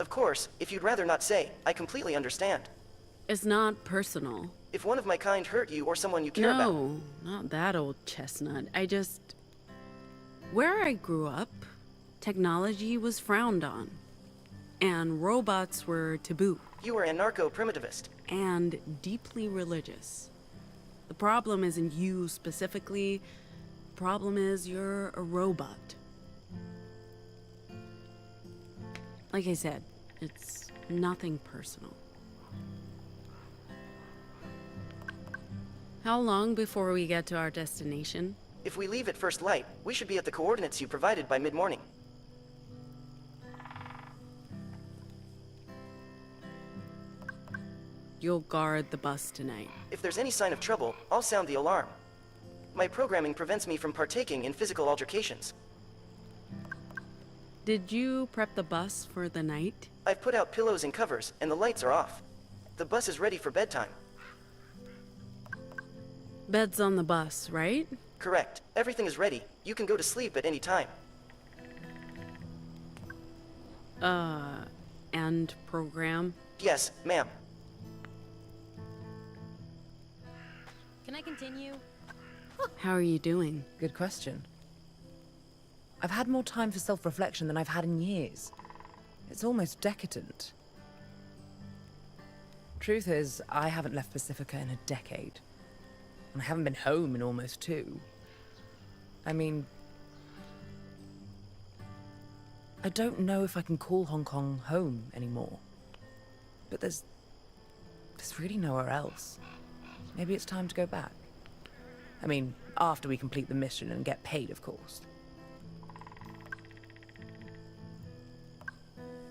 Of course, if you'd rather not say, I completely understand. It's not personal. If one of my kind hurt you or someone you care about... No, not that old chestnut. Where I grew up, technology was frowned on. And robots were taboo. You were anarcho-primitivist. And deeply religious. The problem isn't you specifically. The problem is you're a robot. Like I said, it's nothing personal. How long before we get to our destination? If we leave at first light, we should be at the coordinates you provided by mid-morning. You'll guard the bus tonight. If there's any sign of trouble, I'll sound the alarm. My programming prevents me from partaking in physical altercations. Did you prep the bus for the night? I've put out pillows and covers, and the lights are off. The bus is ready for bedtime. Bed's on the bus, right? Correct. Everything is ready. You can go to sleep at any time. And program? Yes, ma'am. Can I continue? How are you doing? Good question. I've had more time for self-reflection than I've had in years. It's almost decadent. Truth is, I haven't left Pacifica in a decade. And I haven't been home in almost 2. I mean... I don't know if I can call Hong Kong home anymore. But there's really nowhere else. Maybe it's time to go back. I mean, after we complete the mission and get paid, of course.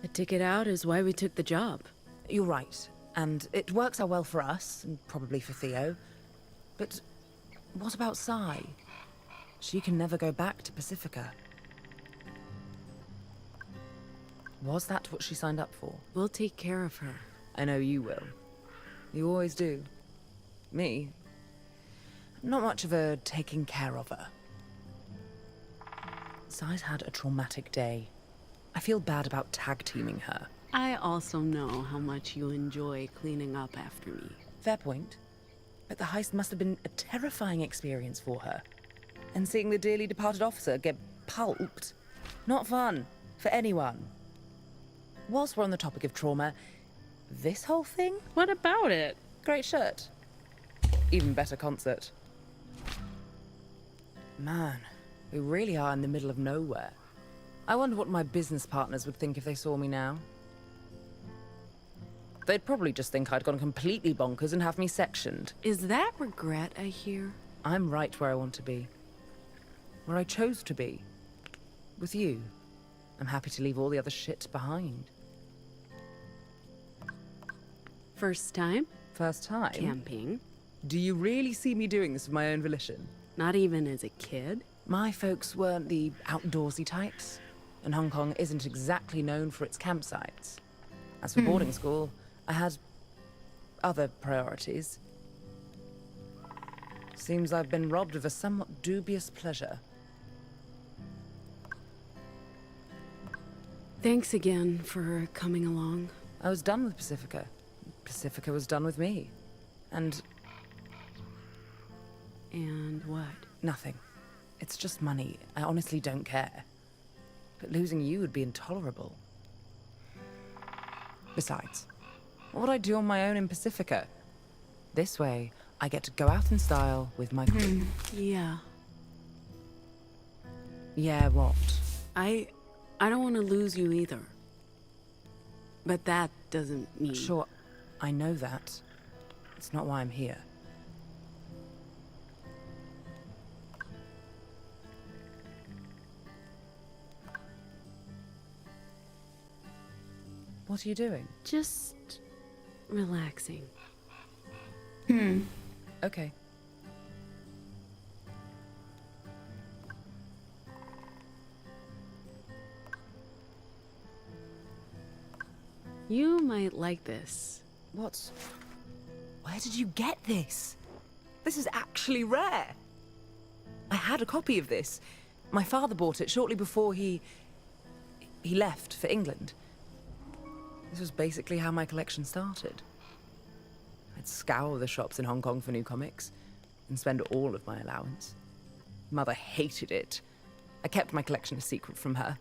A ticket out is why we took the job. You're right. And it works out well for us, and probably for Theo. But what about Sai? She can never go back to Pacifica. Was that what she signed up for? We'll take care of her. I know you will. You always do. Me? Not much of a taking care of her. Sai's had a traumatic day. I feel bad about tag-teaming her. I also know how much you enjoy cleaning up after me. Fair point. But the heist must have been a terrifying experience for her. And seeing the dearly departed officer get pulped? Not fun. For anyone. Whilst we're on the topic of trauma, this whole thing? What about it? Great shirt. Even better concert. Man, we really are in the middle of nowhere. I wonder what my business partners would think if they saw me now. They'd probably just think I'd gone completely bonkers and have me sectioned. Is that regret I hear? I'm right where I want to be. Where I chose to be. With you. I'm happy to leave all the other shit behind. First time? First time? Camping. Do you really see me doing this of my own volition? Not even as a kid? My folks weren't the outdoorsy types, and Hong Kong isn't exactly known for its campsites. As for boarding school, I had other priorities. Seems I've been robbed of a somewhat dubious pleasure. Thanks again for coming along. I was done with Pacifica. Pacifica was done with me. And what? Nothing. It's just money. I honestly don't care. But losing you would be intolerable. Besides, what would I do on my own in Pacifica? This way, I get to go out in style with my crew. Yeah. Yeah, what? I don't want to lose you either. But that doesn't mean... Sure, I know that. It's not why I'm here. What are you doing? Just relaxing. Okay. You might like this. What? Where did you get this? This is actually rare. I had a copy of this. My father bought it shortly before he left for England. This was basically how my collection started. I'd scour the shops in Hong Kong for new comics and spend all of my allowance. Mother hated it. I kept my collection a secret from her.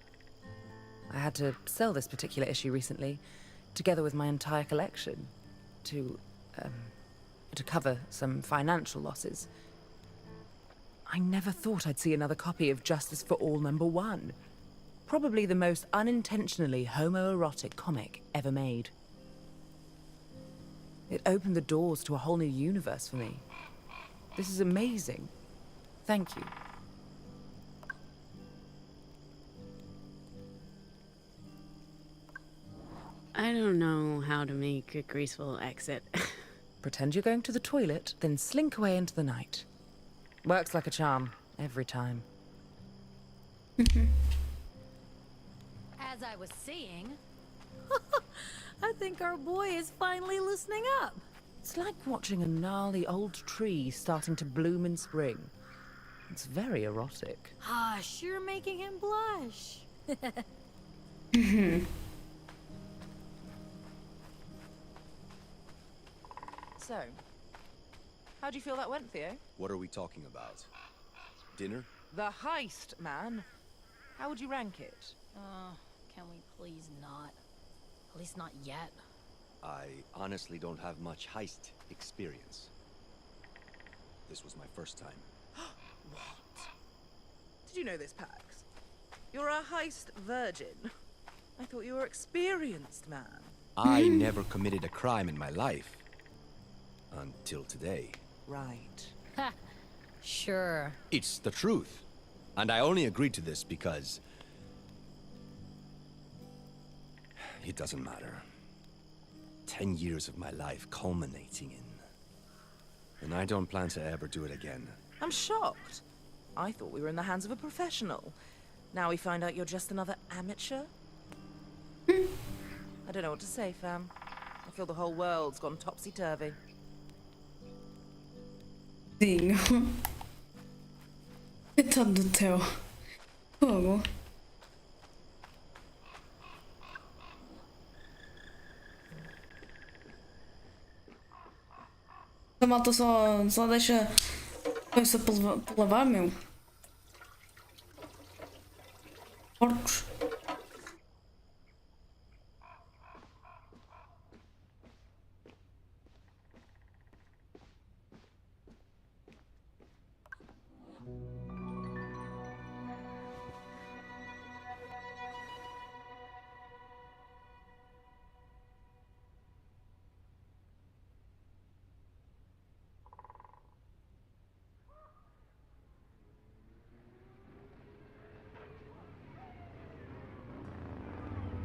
I had to sell this particular issue recently, together with my entire collection, to cover some financial losses. I never thought I'd see another copy of Justice for All #1. Probably the most unintentionally homoerotic comic ever made. It opened the doors to a whole new universe for me. This is amazing. Thank you. don't know how to make a graceful exit. Pretend you're going to the toilet, then slink away into the night. Works like a charm, every time. As I was saying, I think our boy is finally loosening up. It's like watching a gnarly old tree starting to bloom in spring. It's very erotic. Ah, sure making him blush. So, how do you feel that went, Theo? What are we talking about? Dinner? The heist, man. How would you rank it? Can we please not? At least not yet. I honestly don't have much heist experience. This was my first time. What? Did you know this, Pax? You're a heist virgin. I thought you were experienced, man. I never committed a crime in my life. Until today. Right. Ha! Sure. It's the truth. And I only agreed to this because... it doesn't matter. 10 years of my life culminating in... and I don't plan to ever do it again. I'm shocked. I thought we were in the hands of a professional. Now we find out you're just another amateur? I don't know what to say, fam. I feel the whole world's gone topsy-turvy. Sim. Coitado do Theo. Fogo. A malta só deixa coisa para lavar, meu. Porcos.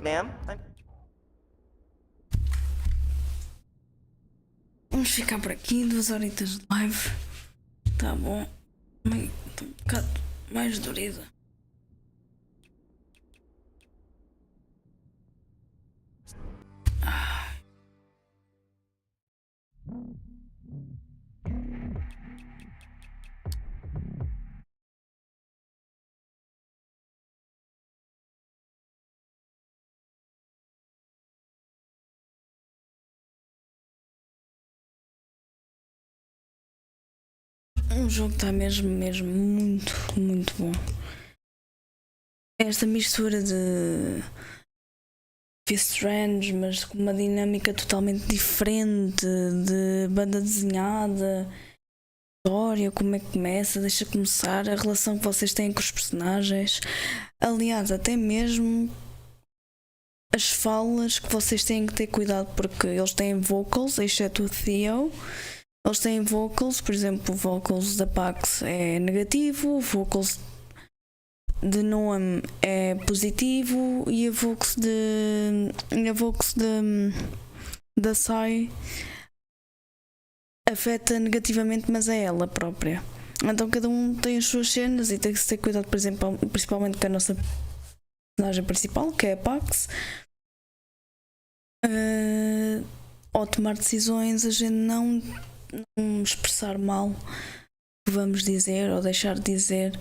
Ma'am, Vamos ficar por aqui, 2 horitas de live. Tá bom. Estou um bocado mais dorida. O jogo está mesmo muito bom. Esta mistura de Fist Strange, mas com uma dinâmica totalmente diferente, de banda desenhada, história, como é que começa, deixa começar, a relação que vocês têm com os personagens. Aliás, até mesmo as falas que vocês têm que ter cuidado, porque eles têm vocals, exceto o Theo. Eles têm vocals, por exemplo, o vocals da Pax é negativo, o vocals de Noam é positivo e a vocals da Sai afeta negativamente, mas é ela própria. Então cada um tem as suas cenas e tem que ter cuidado, por exemplo, principalmente com a nossa personagem principal, que é a Pax. Ao tomar decisões, a gente não expressar mal o que vamos dizer ou deixar de dizer,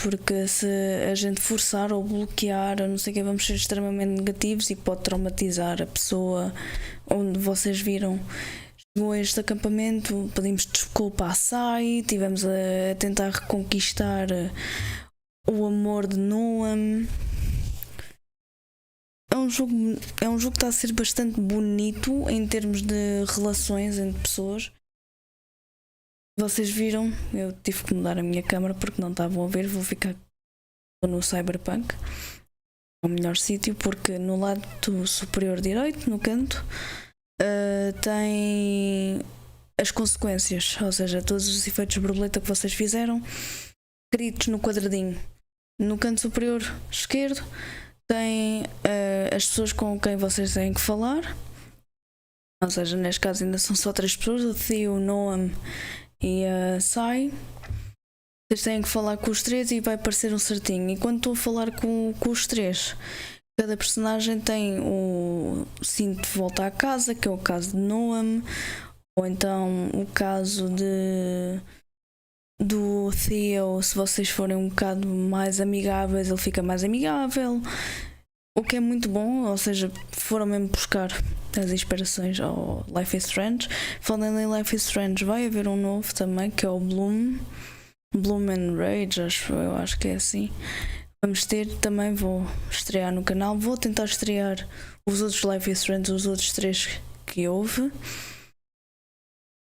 porque se a gente forçar ou bloquear ou não sei o que, vamos ser extremamente negativos e pode traumatizar a pessoa. Onde vocês viram, chegou a este acampamento, pedimos desculpa à Sai, tivemos a tentar reconquistar o amor de Noam. É um jogo que está a ser bastante bonito em termos de relações entre pessoas. Vocês viram, eu tive que mudar a minha câmera porque não estavam a ver, vou ficar no Cyberpunk, é o melhor sítio, porque no lado superior direito, no canto, tem as consequências, ou seja, todos os efeitos de borboleta que vocês fizeram, escritos no quadradinho. No canto superior esquerdo tem as pessoas com quem vocês têm que falar. Ou seja, neste caso ainda são só 3 pessoas, o Theo, o Noam e a Sai. Vocês têm que falar com os 3 e vai parecer um certinho. E quando estou a falar com os 3, cada personagem tem o cinto de volta à casa, que é o caso de Noam, ou então o caso do Theo. Se vocês forem um bocado mais amigáveis, ele fica mais amigável, o que é muito bom. Ou seja, foram mesmo buscar as inspirações ao Life is Strange. Falando em Life is Strange, vai haver um novo também, que é o Bloom and Rage, eu acho que é assim. Vamos ter também, vou estrear no canal, vou tentar estrear os outros Life is Strange, os outros 3 que houve.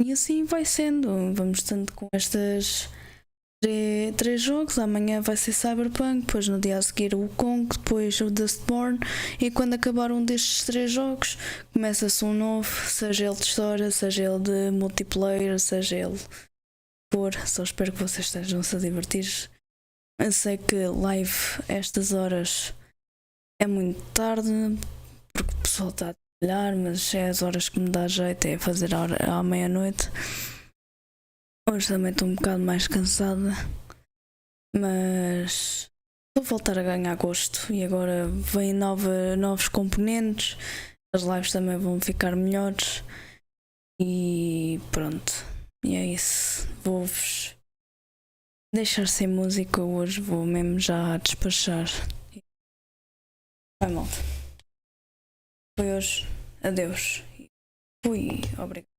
E assim vai sendo, vamos estando com estas 3 jogos. Amanhã vai ser Cyberpunk, depois no dia a seguir o Kong, depois o Dustborn, e quando acabar um destes 3 jogos começa-se um novo, seja ele de história, seja ele de multiplayer, seja ele por. Só espero que vocês estejam-se a divertir. Eu sei que live estas horas é muito tarde porque o pessoal está a trabalhar, mas é as horas que me dá jeito, é fazer à meia-noite. Hoje também estou um bocado mais cansada, mas vou voltar a ganhar gosto e agora vêm novos componentes, as lives também vão ficar melhores e pronto. E é isso, vou-vos deixar sem música hoje, vou mesmo já despachar. Vai, malta. Foi hoje, adeus. Fui, obrigado.